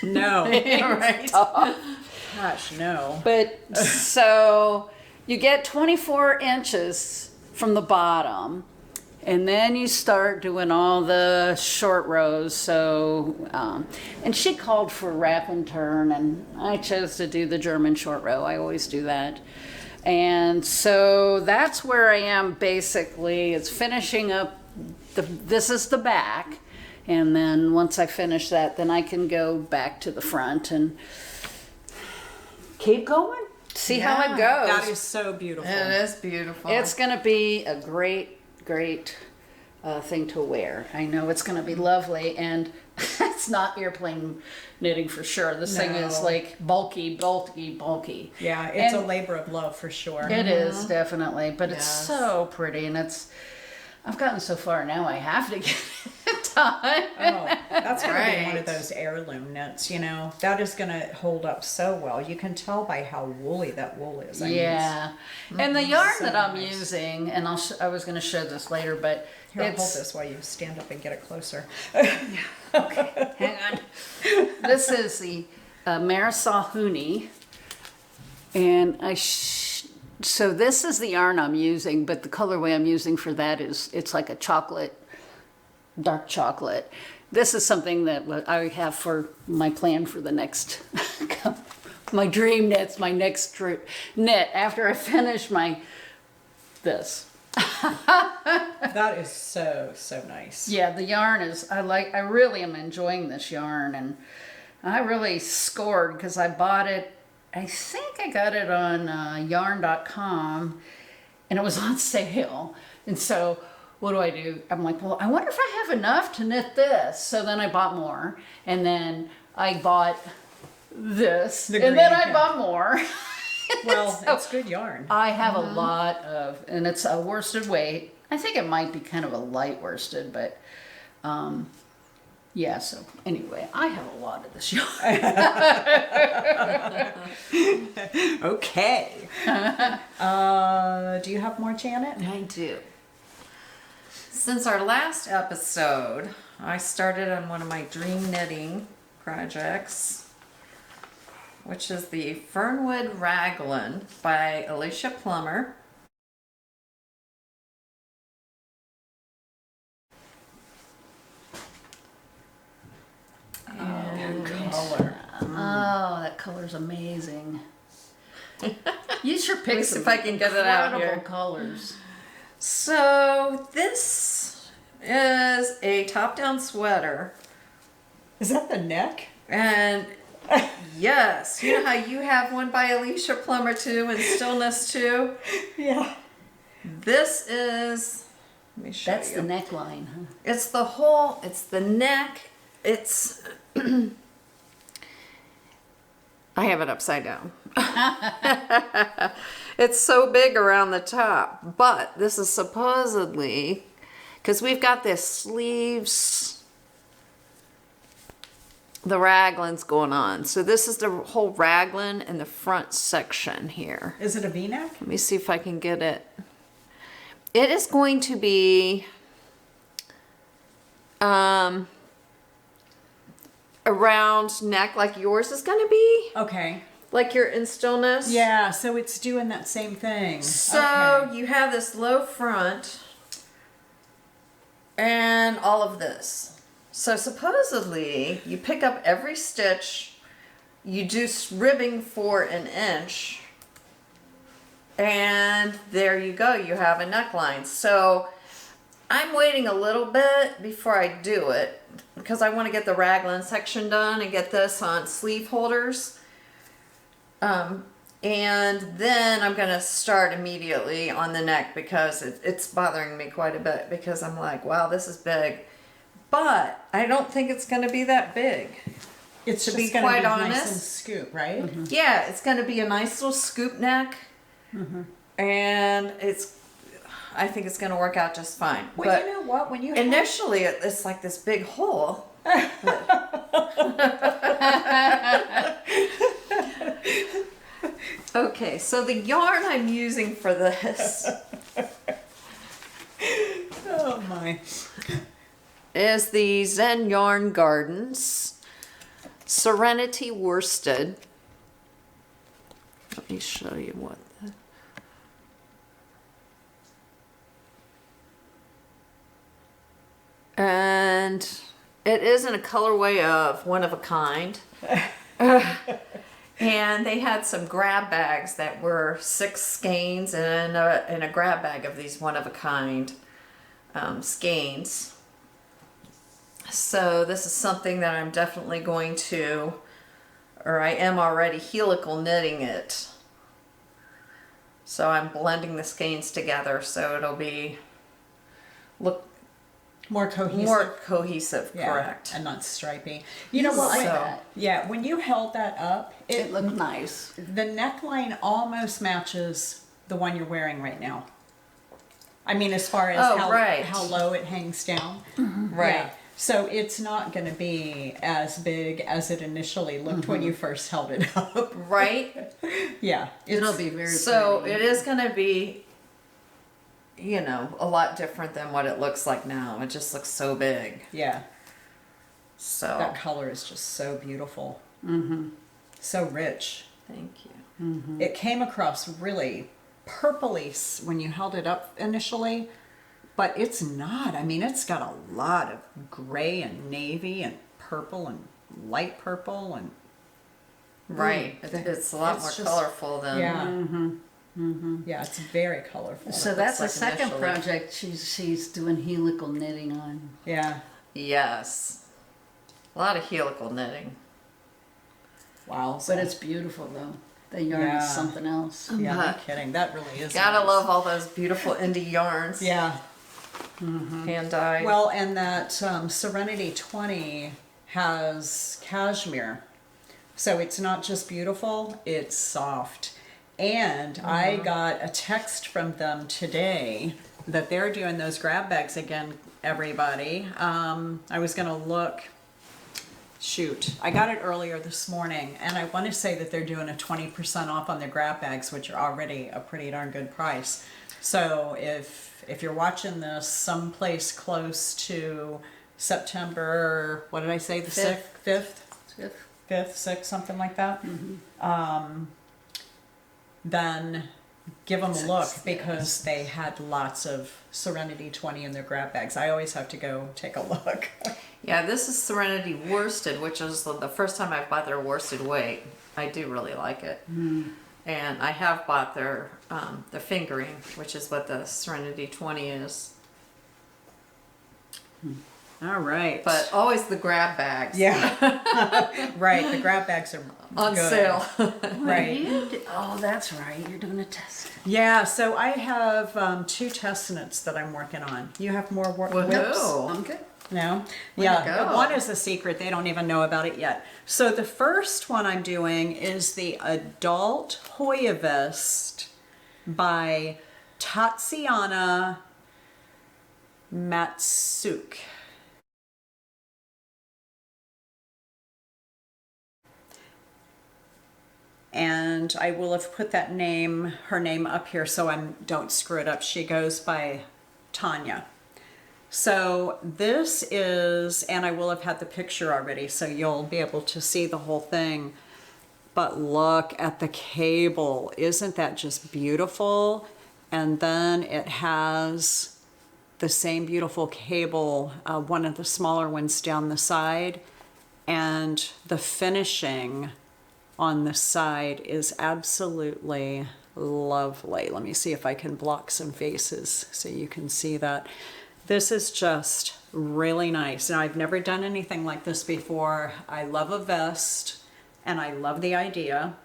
No. Right. Gosh, no. But so you get 24 inches from the bottom, and then you start doing all the short rows. So, and she called for wrap and turn, and I chose to do the German short row. I always do that. And so that's where I am basically. It's finishing up, this is the back. And then once I finish that, then I can go back to the front and keep going. See how it goes. That is so beautiful. It is beautiful. It's going to be a great thing to wear. I know it's going to be lovely, and it's not airplane knitting for sure. This thing is like bulky. Yeah, it's a labor of love for sure. It is, definitely, but it's so pretty, and I've gotten so far now I have to get it done. Oh, that's going to be one Right. of those heirloom knits, you know. That is going to hold up so well. You can tell by how woolly that wool is. I mean, Yeah, and the yarn so that I'm nice. using, and I was going to show this later, but here, I'll hold it's this while you stand up and get it closer. hang on. This is the Marisol Hooney, and so this is the yarn I'm using, but the colorway I'm using for that is, it's like a chocolate, dark chocolate. This is something that I have for my plan for the next, my dream knits, my next knit after I finish this. That is so nice. Yeah, the yarn is, I really am enjoying this yarn, and I really scored because I bought it, I think I got it on yarn.com, and it was on sale. And so what do? I'm like, well, I wonder if I have enough to knit this. So then I bought more, and then I bought this, and then I bought more. Well, So it's good yarn. I have a lot of, and it's a worsted weight. I think it might be kind of a light worsted, but Yeah, so anyway, I have a lot of this yarn. Okay. Do you have more, Janet? I do. Since our last episode, I started on one of my dream knitting projects, which is the Fernwood Raglan by Alicia Plummer. And Color. Oh, that color's amazing. You sure Let me picked see some if I can get it out incredible here. colors. So this is a top-down sweater. Is that the neck? And yes, you know how you have one by Alicia Plummer too and Stillness too? Yeah. This is, let me show That's you. the neckline, huh? It's the whole, it's the neck, it's, I have it upside down. It's so big around the top, but this is supposedly, because we've got this sleeves, the raglans going on. So this is the whole raglan in the front section here. Is it a V-neck? Let me see if I can get it. It is going to be around neck like yours is going to be. Okay. Like you're in Stillness. Yeah, so it's doing that same thing. So Okay. you have this low front and all of this. So supposedly you pick up every stitch, you do ribbing for an inch, and there you go, you have a neckline. So I'm waiting a little bit before I do it because I want to get the raglan section done and get this on sleeve holders. And then I'm going to start immediately on the neck because it's bothering me quite a bit because I'm like, wow, this is big. But I don't think it's going to be that big. It's to just be going to quite be nice honest. and scoop, right? Mm-hmm. Yeah, it's going to be a nice little scoop neck. And I think it's going to work out just fine. Well, but you know what? When you initially it's like this big hole. Okay, so the yarn I'm using for this Oh my. is the Zen Yarn Gardens Serenity Worsted. Let me show you what the... And it is in a colorway of one of a kind. And they had some grab bags that were 6 skeins and a grab bag of these one of a kind skeins. So this is something that I'm definitely going to, or I am already helical knitting it. So I'm blending the skeins together so it'll be More cohesive. more cohesive, Yeah, correct. and not stripy. You know what? Like So- that. Yeah, when you held that up, It looked nice. the neckline almost matches the one you're wearing right now. I mean, as far as Oh, right. how low it hangs down. Right. Yeah. So it's not going to be as big as it initially looked when you first held it up. Right? Yeah. It'll be very So pretty. it is going to be, you know, a lot different than what it looks like now. It just looks so big. Yeah. So That color is just so beautiful. Mm-hmm. So rich. thank you. It came across really purpley when you held it up initially, but it's not. I mean, it's got a lot of gray and navy and purple and light purple and Right. It's a lot It's more just- colorful than yeah. Yeah, it's very colorful. So it that's the looks like second initially. project she's doing helical knitting on. Yeah. Yes. A lot of helical knitting. Wow. But it's beautiful though. The yarn Yeah. is something else. yeah, no But- kidding. That really is. Gotta nice. love all those beautiful indie yarns. Yeah. Hand dyed. Well, and that Serenity 20 has cashmere. So it's not just beautiful, it's soft. And I got a text from them today that they're doing those grab bags again, everybody. I was going to look shoot, I got it earlier this morning, and I want to say that they're doing a 20% off on their grab bags, which are already a pretty darn good price. So if you're watching this someplace close to September, what did I say, the 5th, 6th, something like that, then give them a look, because they had lots of Serenity 20 in their grab bags. I always have to go take a look. Yeah, this is Serenity worsted, which is the first time I've bought their worsted weight. I do really like it. And I have bought their fingering, which is what the Serenity 20 is. All right. But always the grab bags. Yeah. Right, the grab bags are on good. sale. Right. Oh, that's right. You're doing a test. Yeah, so I have 2 test knits that I'm working on. You have more whips? Woohoo. I'm good. No? to Yeah, go. one is a secret. They don't even know about it yet. So the first one I'm doing is the Adult Hoya Vest by Tatsiana Matsiuk. And I will have put that name, her name up here so I don't screw it up. She goes by Tanya. So this is, and I will have had the picture already, so you'll be able to see the whole thing. But look at the cable. Isn't that just beautiful? And then it has the same beautiful cable, one of the smaller ones down the side. And the finishing on the side is absolutely lovely. Let me see if I can block some faces so you can see that. This is just really nice. Now, I've never done anything like this before. I love a vest and I love the idea.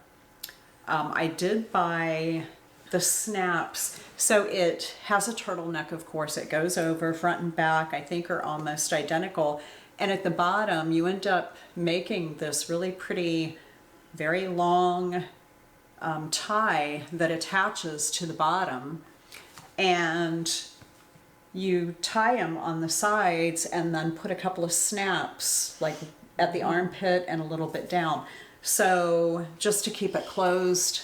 I did buy the snaps. So it has a turtleneck, of course. It goes over front and back, I think are almost identical. And at the bottom, you end up making this really pretty, very long tie that attaches to the bottom. And you tie them on the sides and then put a couple of snaps like at the armpit and a little bit down. So just to keep it closed.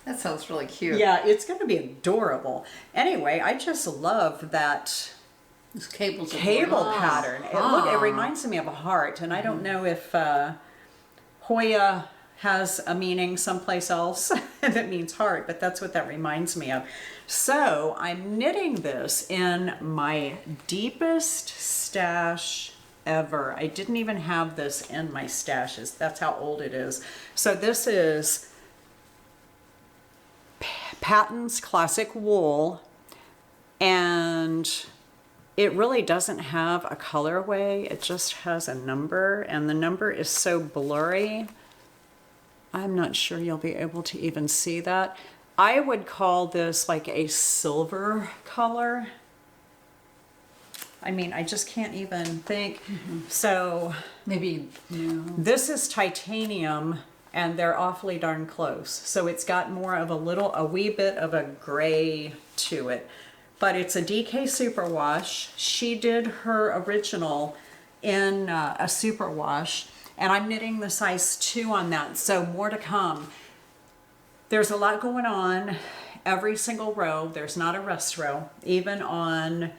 That sounds really cute. Yeah, it's going to be adorable. Anyway, I just love that This cable's cable pattern. It reminds me of a heart, and I don't know if Hoya has a meaning someplace else that means heart, but that's what that reminds me of. So I'm knitting this in my deepest stash ever. I didn't even have this in my stashes. That's how old it is. So this is Patons Classic Wool, and it really doesn't have a colorway. It just has a number, and the number is so blurry. I'm not sure you'll be able to even see that. I would call this like a silver color. I mean, I just can't even think. So maybe, this is titanium, and they're awfully darn close. So it's got more of a wee bit of a gray to it. But it's a DK Superwash. She did her original in a Superwash, and I'm knitting the size 2 on that, so more to come. There's a lot going on every single row. There's not a rest row. Even on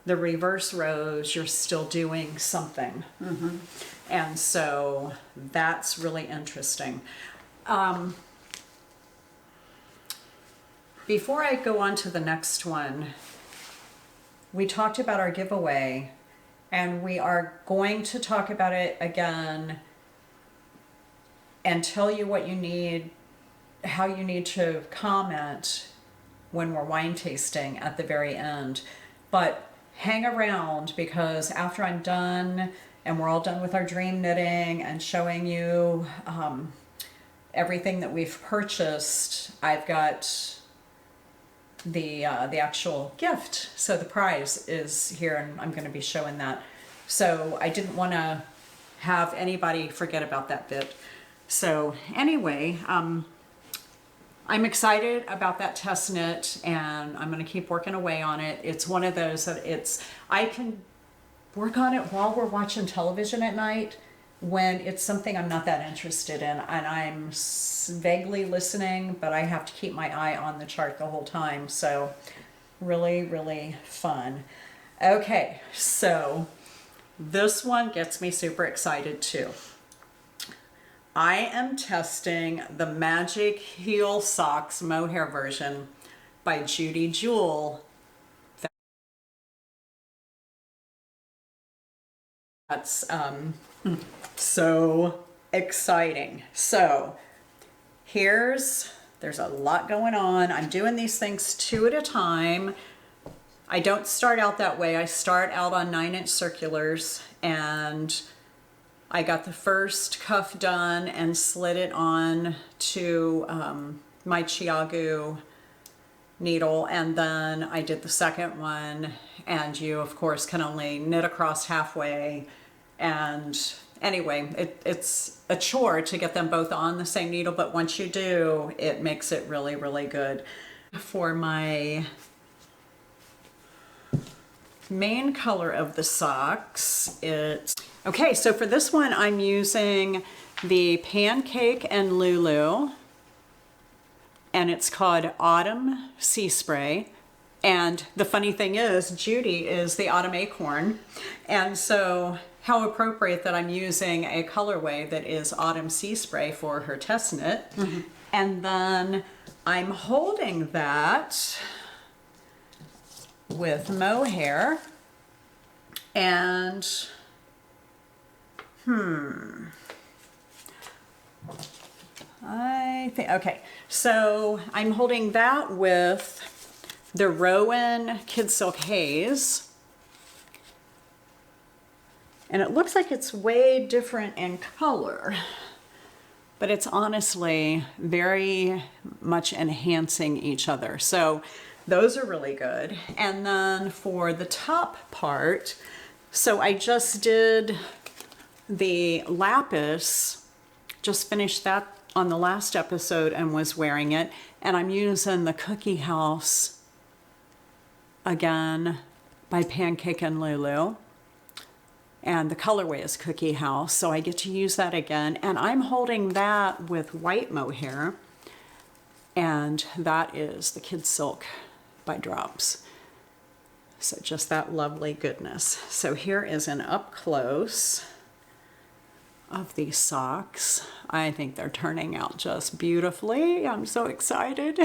the reverse rows, you're still doing something. And so that's really interesting. Before I go on to the next one, we talked about our giveaway, and we are going to talk about it again and tell you what you need, how you need to comment when we're wine tasting at the very end. But hang around, because after I'm done and we're all done with our dream knitting and showing you everything that we've purchased, I've got the actual gift. So the prize is here, and I'm going to be showing that. So I didn't want to have anybody forget about that bit. So anyway, I'm excited about that test knit, and I'm going to keep working away on it. It's one of those that I can work on it while we're watching television at night when it's something I'm not that interested in and I'm vaguely listening, but I have to keep my eye on the chart the whole time. So really, really fun. Okay, so this one gets me super excited too. I am testing the Magic Heel Socks Mohair version by Judy Jewell. That's so exciting. So there's a lot going on. I'm doing these things 2 at a time. I don't start out that way. I start out on 9-inch circulars, and I got the first cuff done and slid it on to my Chiagu needle, and then I did the second one, and you of course can only knit across halfway. And anyway, it's a chore to get them both on the same needle, but once you do, it makes it really, really good. For my main color of the socks, okay, so for this one I'm using the Pancake and Lulu, and it's called Autumn Sea Spray. And the funny thing is, Judy is the Autumn Acorn, and so how appropriate that I'm using a colorway that is Autumn Sea Spray for her test knit. Mm-hmm. And then I'm holding that with Mohair, and I think, okay, so I'm holding that with the Rowan Kid Silk Haze, and it looks like it's way different in color, but it's honestly very much enhancing each other. So those are really good. And then for the top part, so I just did the lapis, just finished that on the last episode and was wearing it. And I'm using the Cookie House again by Pancake and Lulu. And the colorway is Cookie House, so I get to use that again. And I'm holding that with white mohair, and that is the Kid Silk by Drops. So just that lovely goodness. So here is an up close of these socks. I think they're turning out just beautifully. I'm so excited.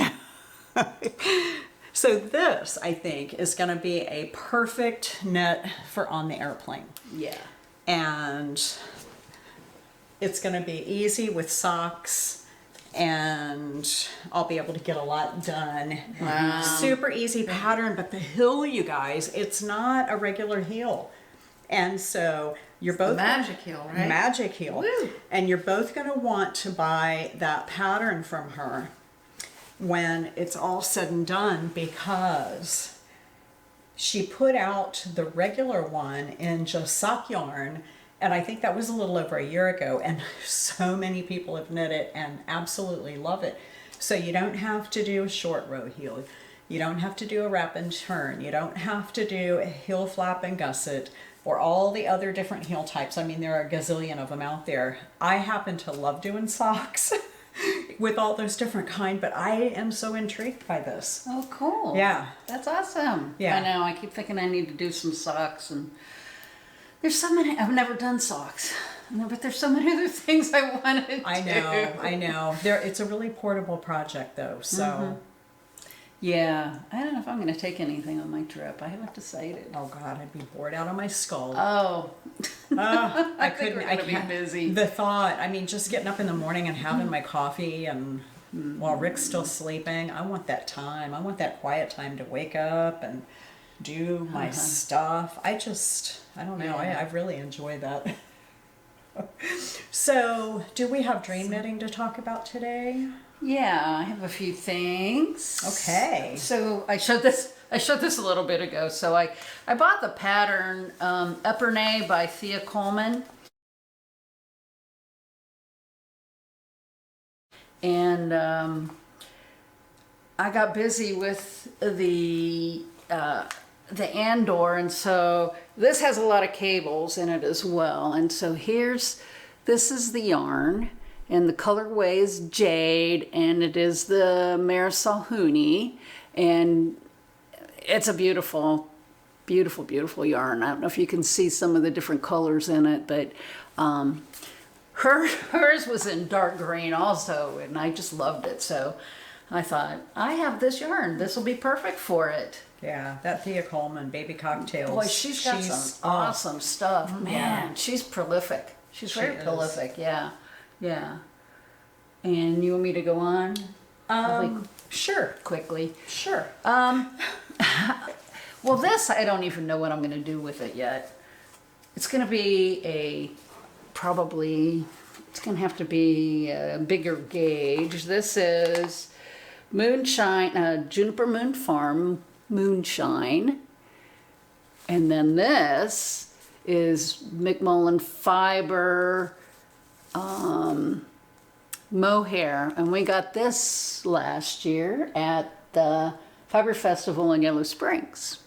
So this, I think, is going to be a perfect knit for on the airplane. Yeah. And it's going to be easy with socks, and I'll be able to get a lot done. Wow. Super easy pattern, but the heel, you guys, it's not a regular heel. And so you're both magic heel, right? Magic heel. Woo. And you're both going to want to buy that pattern from her when it's all said and done, because she put out the regular one in just sock yarn, and I think that was a little over a year ago, and so many people have knit it and absolutely love it. So you don't have to do a short row heel, you don't have to do a wrap and turn, you don't have to do a heel flap and gusset, or all the other different heel types. I mean, there are a gazillion of them out there. I happen to love doing socks with all those different kind, but I am so intrigued by this. Oh, cool. Yeah. That's awesome. Yeah. I know. I keep thinking I need to do some socks, and there's so many. I've never done socks, but there's so many other things I want to do. I know. It's a really portable project, though. So. Mm-hmm. Yeah. I don't know if I'm going to take anything on my trip. I haven't decided. Oh God, I'd be bored out of my skull. Oh. I think couldn't. we're I gonna be can't. busy. The thought. I mean, just getting up in the morning and having my coffee, and while Rick's still sleeping, I want that time. I want that quiet time to wake up and do my stuff. I don't know. Yeah. I really enjoy that. So, do we have dream knitting to talk about today? Yeah, I have a few things. Okay. So I showed this a little bit ago. So I bought the pattern Epernay by Thea Coleman. And I got busy with the Andor, and so this has a lot of cables in it as well. And so here's this is the yarn, and the colorway is Jade, and it is the Marisol Hooney, and it's a beautiful, beautiful, beautiful yarn. I don't know if you can see some of the different colors in it, but hers was in dark green also, and I just loved it. So I thought, I have this yarn. This will be perfect for it. Yeah, that Thea Coleman, Baby Cocktails. Boy, she's got some awesome stuff. Man, she's prolific. She's very prolific. Yeah, yeah. And you want me to go on? Sure. Quickly. Sure. Well, this, I don't even know what I'm going to do with it yet. It's going to be it's going to have to be a bigger gauge. This is Moonshine, Juniper Moon Farm Moonshine. And then this is McMullen Fiber Mohair. And we got this last year at the Fiber Festival in Yellow Springs.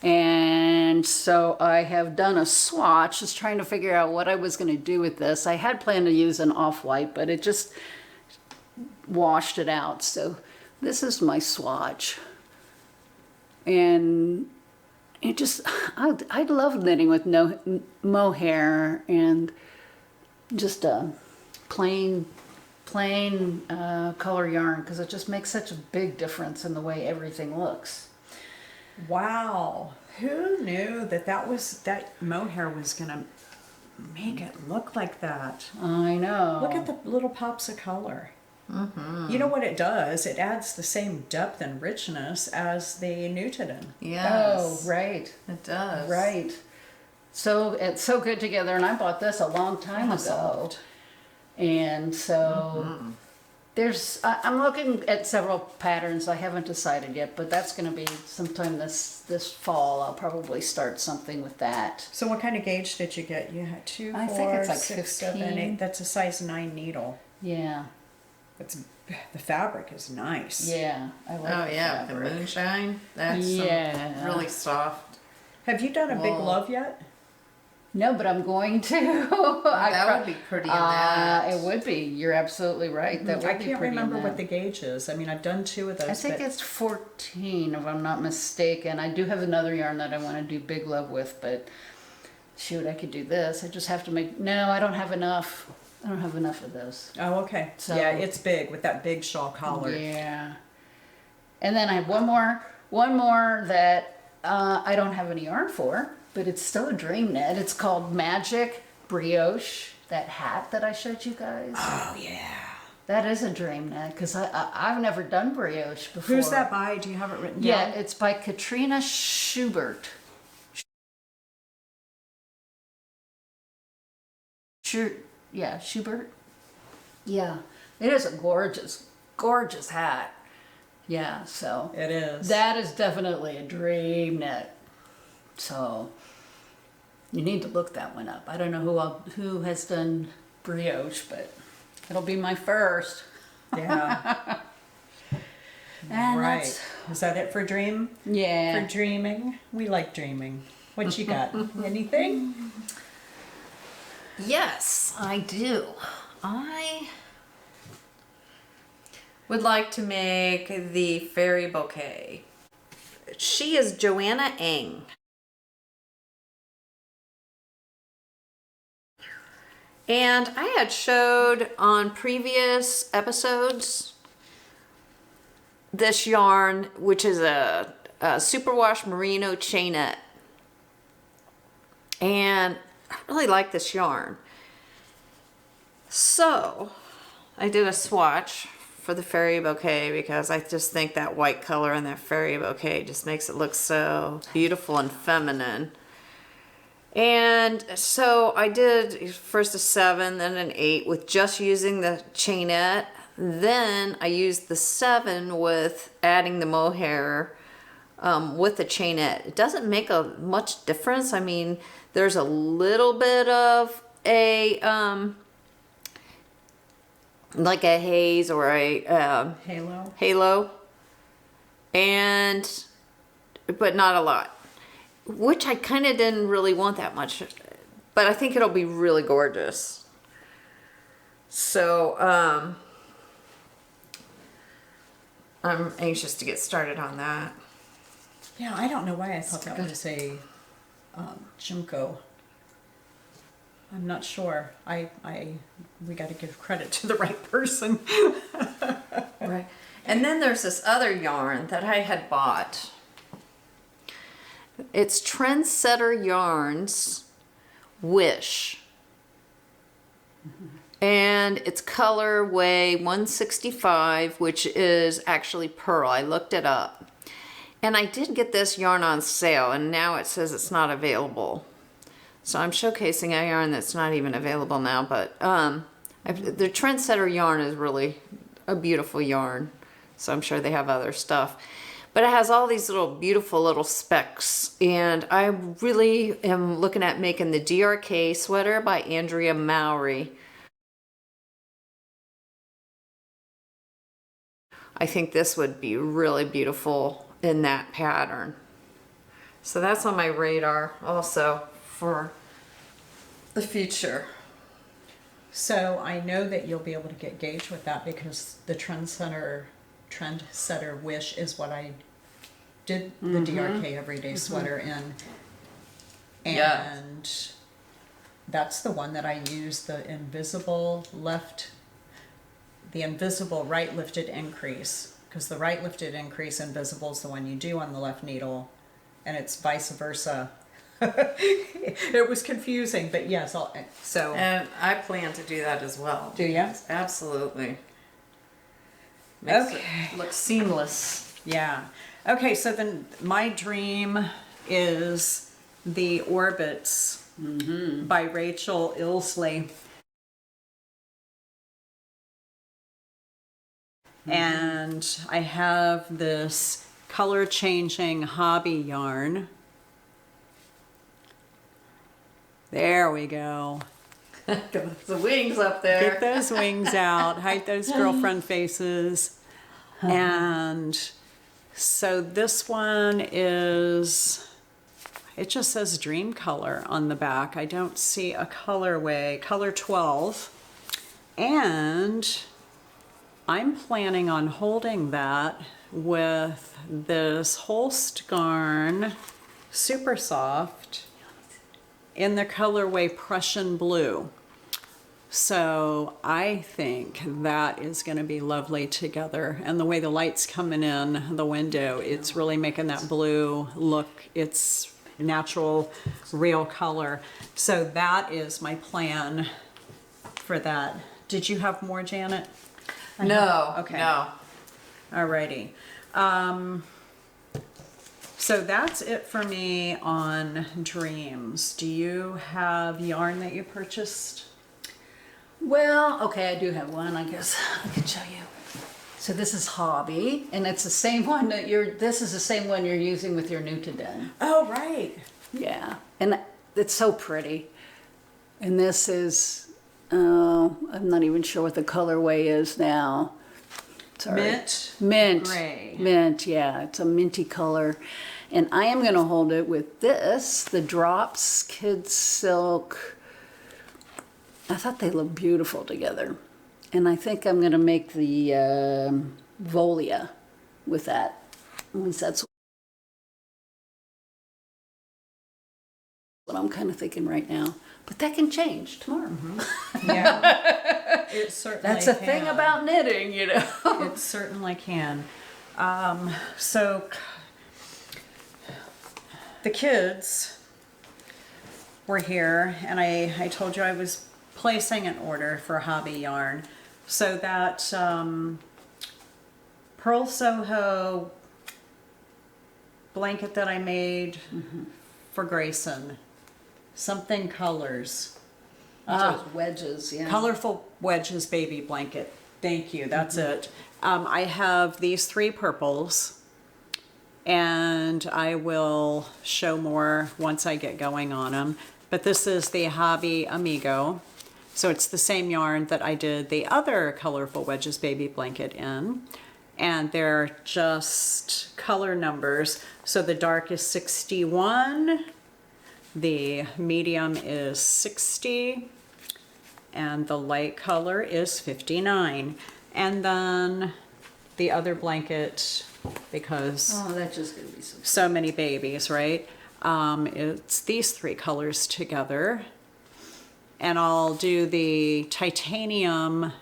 And so I have done a swatch, just trying to figure out what I was going to do with this. I had planned to use an off-white, but it just washed it out. So this is my swatch. And it just, I love knitting with mohair and just a plain color yarn, because it just makes such a big difference in the way everything looks. Wow. Who knew that mohair was going to make it look like that? I know. Look at the little pops of color. Mm-hmm. You know what it does? It adds the same depth and richness as the Nutiden. Yes. Oh, right. It does. Right. So it's so good together, and I bought this a long time ago. Soft. And so I'm looking at several patterns. I haven't decided yet, but that's going to be sometime this fall. I'll probably start something with that. So what kind of gauge did you get? You had 2, 4, I think it's like 6, 15. 7, 8. That's a size 9 needle. Yeah. The fabric is nice. Yeah. I like Oh the yeah, fabric. the moonshine. That's really soft. Have you done a big love yet? No, but I'm going to. That would be pretty in that. It would be. You're absolutely right. That would I be can't pretty in remember that. what the gauge is. I mean, I've done 2 of those. I think it's 14, if I'm not mistaken. I do have another yarn that I want to do big love with, but shoot, I could do this. I just have to make. No, I don't have enough. I don't have enough of those. Oh, okay. So, yeah, it's big with that big shawl collar. Yeah. And then I have one more that I don't have any yarn for, but it's still a dream knit. It's called Magic Brioche. That hat that I showed you guys. Oh yeah. That is a dream knit, because I've never done brioche before. Who's that by? Do you have it written down? Yeah, it's by Katrina Schubert. Schubert. Yeah, it is a gorgeous, gorgeous hat. Yeah, so It is. that is definitely a dream knit. So you need to look that one up. I don't know who has done brioche, but it'll be my first. Yeah. And right. that's- Is that it for dream? Yeah. For dreaming? We like dreaming. What you got? Anything? Yes, I do. I would like to make the fairy bouquet. She is Joanna Eng. And I had showed on previous episodes this yarn, which is a Superwash Merino chainette. And I really like this yarn. So I did a swatch for the fairy bouquet because I just think that white color in that fairy bouquet just makes it look so beautiful and feminine. And so I did first a 7, then an 8 with just using the chainette. Then I used the 7 with adding the mohair with the chainette. It doesn't make a much difference. I mean, there's a little bit of a like a haze or a halo, and but not a lot, which I kind of didn't really want that much, but I think it'll be really gorgeous. So, I'm anxious to get started on that. Yeah, I don't know why I thought that was a Jimco. I'm not sure. We got to give credit to the right person. Right. And then there's this other yarn that I had bought. It's Trendsetter Yarns Wish. And it's colorway 165, which is actually pearl. I looked it up. And I did get this yarn on sale, and now it says it's not available. So I'm showcasing a yarn that's not even available now, but the Trendsetter yarn is really a beautiful yarn. So I'm sure they have other stuff. But it has all these little beautiful little specks. And I really am looking at making the DRK sweater by Andrea Mowry. I think this would be really beautiful in that pattern. So that's on my radar also for the future. So I know that you'll be able to get gauge with that because the Trendsetter Wish is what I did the DRK everyday sweater in. And that's the one that I used the invisible right lifted increase, because the right lifted increase invisible is the one you do on the left needle, and it's vice versa. It was confusing, but yes, And I plan to do that as well. Do you? Absolutely. Makes Okay. it look seamless. Yeah. Okay, so then my dream is the Orbits by Rachel Ilsley. And I have this color changing Hobbii yarn. There we go. Get the wings up there. Get those wings out, hide those girlfriend faces. And so this one is, it just says Dream Color on the back. I don't see a colorway, color 12. And I'm planning on holding that with this Holst Garn Super Soft in the colorway Prussian Blue. So I think that is going to be lovely together. And the way the light's coming in the window, it's really making that blue look its natural, real color. So that is my plan for that. Did you have more, Janet? No. Okay. No. Alrighty. So that's it for me on dreams. Do you have yarn that you purchased? Well, okay, I do have one, I guess I can show you. So this is Hobbii, and it's the same one that this is the same one you're using with your Nutiden. Oh, right. Yeah, and it's so pretty. And this is, I'm not even sure what the colorway is now. Sorry. Mint. Gray. Mint, yeah, it's a minty color. And I am gonna hold it with this, the Drops Kid Silk. I thought they looked beautiful together. And I think I'm gonna make the Volia with that. At least that's what I'm kind of thinking right now. But that can change tomorrow. Yeah. It certainly That's the can. thing about knitting, you know. It certainly can. So the kids were here, and I told you I was placing an order for Hobbii yarn. So that Pearl Soho blanket that I made for Grayson, something colors. Those wedges, yeah. Colorful Wedges baby blanket. Thank you. That's it. I have these 3 purples, and I will show more once I get going on them. But this is the Hobbii Amigo. So it's the same yarn that I did the other Colorful Wedges baby blanket in. And they're just color numbers. So the dark is 61. The medium is 60. and the light color is 59. And then the other blanket, because Oh, that's just gonna be so many babies, right? It's these 3 colors together. And I'll do the titanium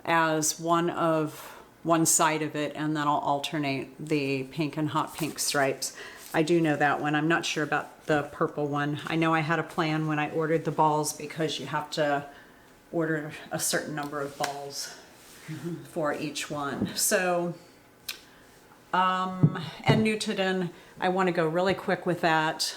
as one side of it, and then I'll alternate the pink and hot pink stripes. I do know that one. I'm not sure about the purple one. I know I had a plan when I ordered the balls, because you have to order a certain number of balls for each one. So, and Nutiden, I want to go really quick with that.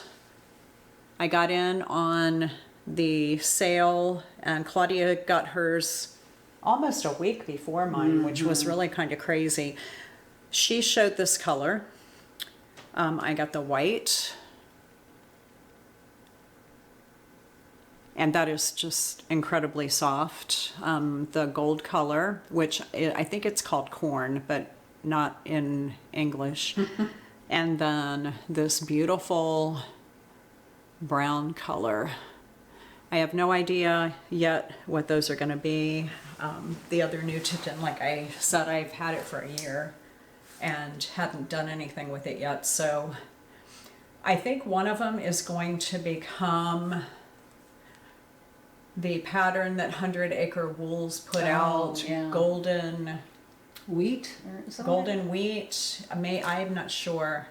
I got in on the sale, and Claudia got hers almost a week before mine, which was really kind of crazy. She showed this color. I got the white, and that is just incredibly soft. The gold color, which I think it's called corn, but not in English. And then this beautiful brown color. I have no idea yet what those are going to be. The other Nutiden, like I said, I've had it for a year and hadn't done anything with it yet. So I think one of them is going to become the pattern that 100 Acre Wools put out, yeah. golden wheat or something. golden wheat. I'm not sure.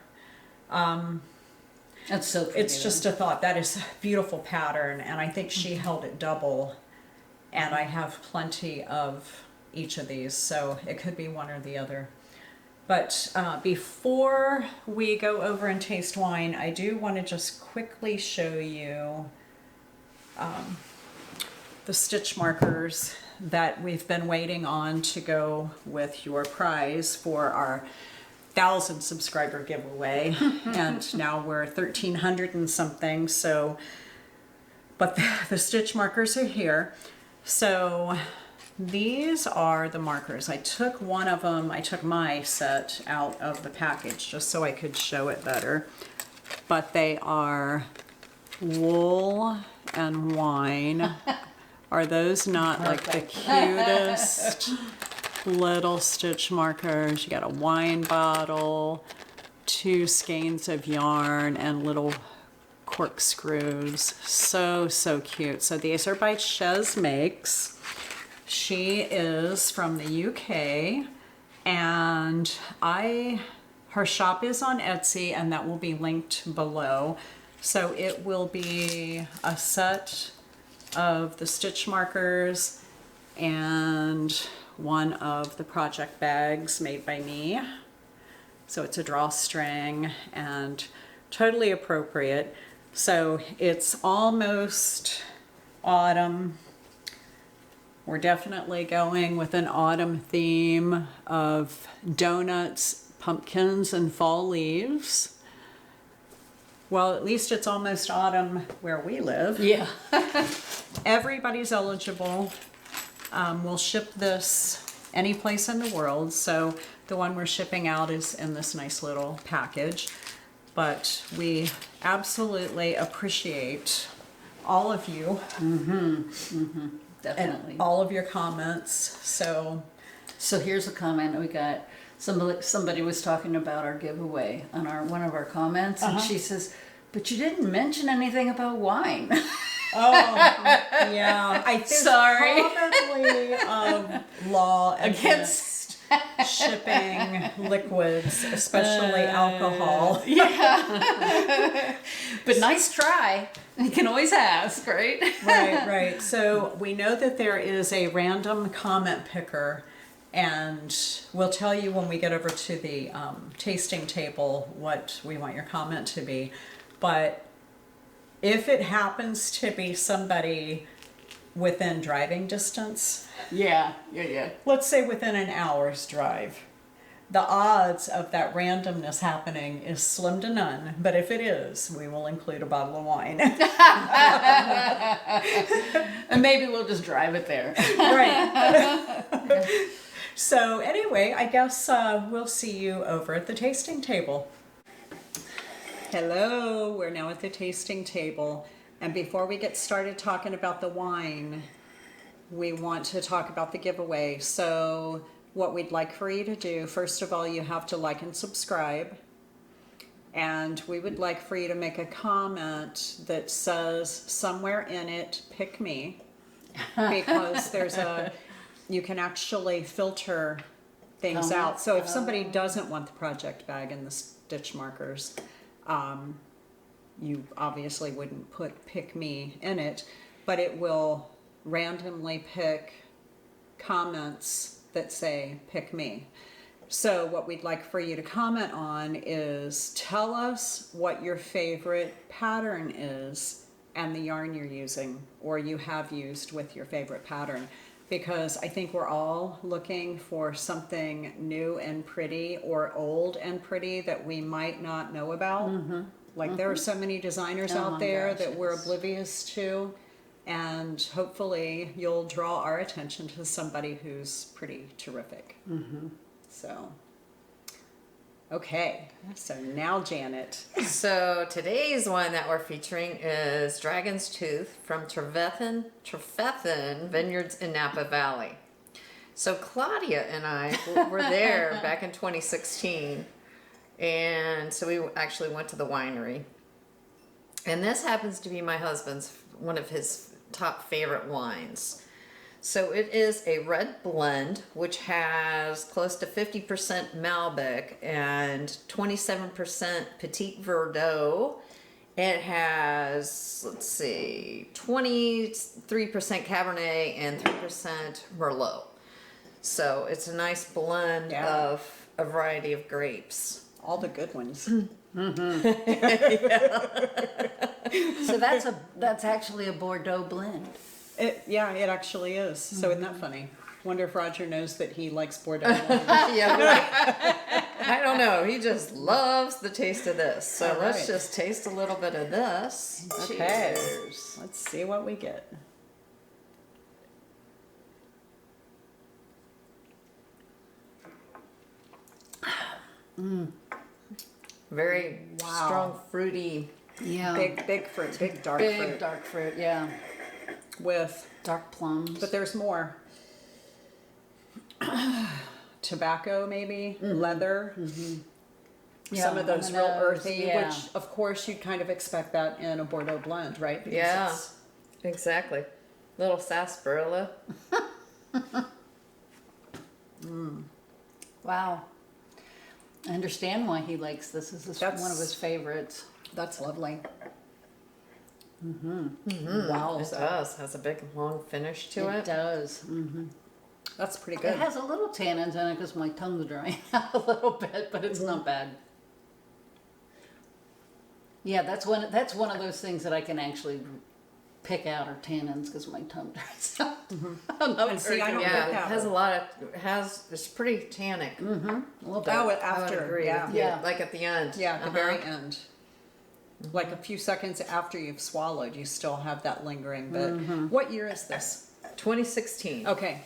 That's so pretty. It's just a thought. That is a beautiful pattern, and I think she held it double, and I have plenty of each of these, so it could be one or the other. But before we go over and taste wine, I do want to just quickly show you the stitch markers that we've been waiting on to go with your prize for our 1,000 subscriber giveaway. And now we're 1,300 and something. So, but the stitch markers are here. So these are the markers. I took one of them, I took my set out of the package just so I could show it better. But they are wool and wine. Are those not like the cutest little stitch markers? You got a wine bottle, 2 skeins of yarn, and little corkscrews. So, so cute. So these are by Chez Makes. She is from the UK, and her shop is on Etsy, and that will be linked below. So it will be a set of the stitch markers and one of the project bags made by me. So it's a drawstring and totally appropriate. So it's almost autumn. We're definitely going with an autumn theme of donuts, pumpkins, and fall leaves. Well, at least it's almost autumn where we live. Yeah. Everybody's eligible. We'll ship this any place in the world. So the one we're shipping out is in this nice little package. But we absolutely appreciate all of you. Definitely. And all of your comments. So here's a comment we got. Somebody was talking about our giveaway on one of our comments, and she says, "But you didn't mention anything about wine." oh yeah, I think Sorry. probably law against shipping liquids, especially alcohol. Yeah. But nice try. You can always ask, right? Right. So we know that there is a random comment picker, and we'll tell you when we get over to the tasting table what we want your comment to be. But if it happens to be somebody within driving distance, Yeah. let's say within an hour's drive, the odds of that randomness happening is slim to none. But if it is, we will include a bottle of wine. And maybe we'll just drive it there. Right. So anyway, I guess we'll see you over at the tasting table. Hello, we're now at the tasting table. And before we get started talking about the wine, we want to talk about the giveaway. So what we'd like for you to do, first of all, you have to like and subscribe. And we would like for you to make a comment that says somewhere in it, pick me. Because you can actually filter things out. So if somebody doesn't want the project bag and the stitch markers, you obviously wouldn't put pick me in it, but it will randomly pick comments that say pick me. So what we'd like for you to comment on is tell us what your favorite pattern is and the yarn you're using or you have used with your favorite pattern. Because I think we're all looking for something new and pretty or old and pretty that we might not know about. Like there are so many designers out there that we're oblivious to. And hopefully you'll draw our attention to somebody who's pretty terrific. So, okay. So now Janet. So today's one that we're featuring is Dragon's Tooth from Trefethen Vineyards in Napa Valley. So Claudia and I were there back in 2016. And so we actually went to the winery. And this happens to be my husband's, one of his top favorite wines. So it is a red blend, which has close to 50% Malbec and 27% Petit Verdot. It has, let's see, 23% Cabernet and 3% Merlot. So it's a nice blend of a variety of grapes. All the good ones. So that's actually a Bordeaux blend. It actually is. So isn't that funny? Wonder if Roger knows that he likes Bordeaux wine. Yeah, right. I don't know. He just loves the taste of this. So All let's right. just taste a little bit of this. Okay. Cheers. Let's see what we get. Very strong, fruity. Yeah. Big fruit, big dark Big fruit. dark fruit, yeah. With, Dark plums. but there's more. Tobacco maybe, leather. Yeah, Some of those real those, earthy, yeah. which of course you'd kind of expect that in a Bordeaux blend, right? Because Yeah, it's- exactly. Little sarsaparilla. Wow. I understand why he likes this. This is That's- one of his favorites. That's lovely. Wow. It does. Has a big, long finish to it. It does. That's pretty It good. has a little tannins in it because my tongue's drying out a little bit, but it's not bad. Yeah, that's one of those things that I can actually pick out are tannins because my tongue dries out. I'm not And see, very I don't good Yeah, get it that. has a lot of, it's pretty tannic. a little bit. Oh, I would after, agree yeah. with you. Yeah. Like at the end. Yeah, at the Uh-huh. very end. Like a few seconds after you've swallowed, you still have that lingering bit. What year is this? 2016. Okay.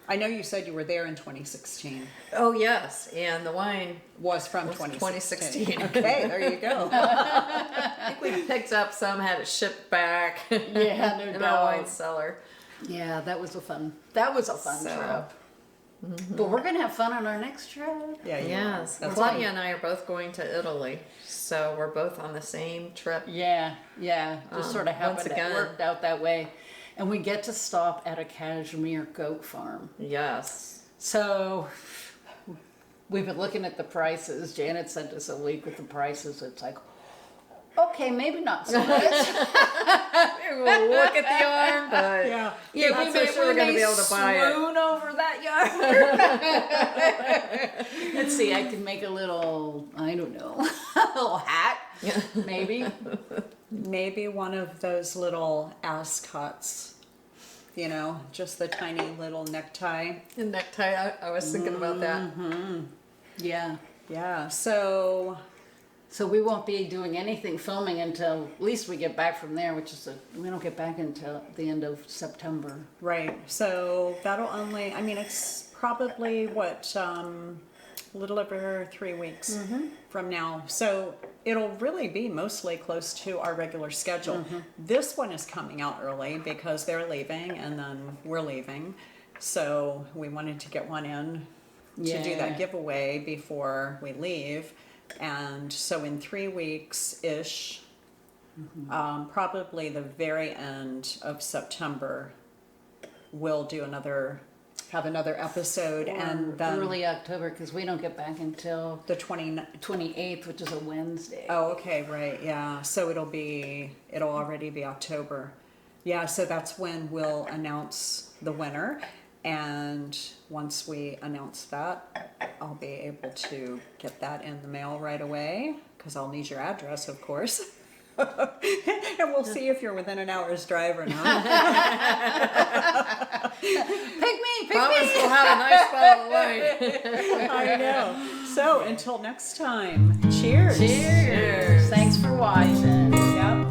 I know you said you were there in 2016. Oh, yes. And the wine, Was from Was 2016. 2016. Okay, there you go. I think we picked up some, had it shipped back. Yeah, no in our doubt. wine cellar. Yeah, that was a fun So- trip. But we're gonna have fun on our next trip. Yeah, you Yes. are. That's Claudia fine. and I are both going to Italy. So we're both on the same trip. Yeah, just sort of once happened. It again. worked out that way, and we get to stop at a cashmere goat farm. Yes. So we've been looking at the prices. Janet sent us a link with the prices. It's like, okay, maybe not so much. We'll look at the yarn, but Yeah. yeah, not so sure we're going to be able to buy it. swoon over that yarn. Let's see, I can make a little, I don't know, a little hat, maybe. Maybe one of those little ascots, you know, just the tiny little necktie. The necktie, I was thinking about that. Yeah. Yeah, so So we won't be doing anything filming until at least we get back from there, which is we don't get back until the end of September. right. So that'll only, I mean, it's probably what, little over 3 weeks from now. So it'll really be mostly close to our regular schedule. This one is coming out early because they're leaving and then we're leaving. So we wanted to get one in to do that giveaway before we leave. And so in 3 weeks-ish, probably the very end of September, we'll do have another episode, and then early October, because we don't get back until the 28th, which is a Wednesday. Oh, okay, right, yeah. So it'll already be October. Yeah, so that's when we'll announce the winner. And once we announce that, I'll be able to get that in the mail right away, because I'll need your address, of course. And we'll see if you're within an hour's drive or not. Pick me! Promise we'll have a nice bottle of wine. I know. So until next time, cheers. Cheers! Thanks for watching. Yep.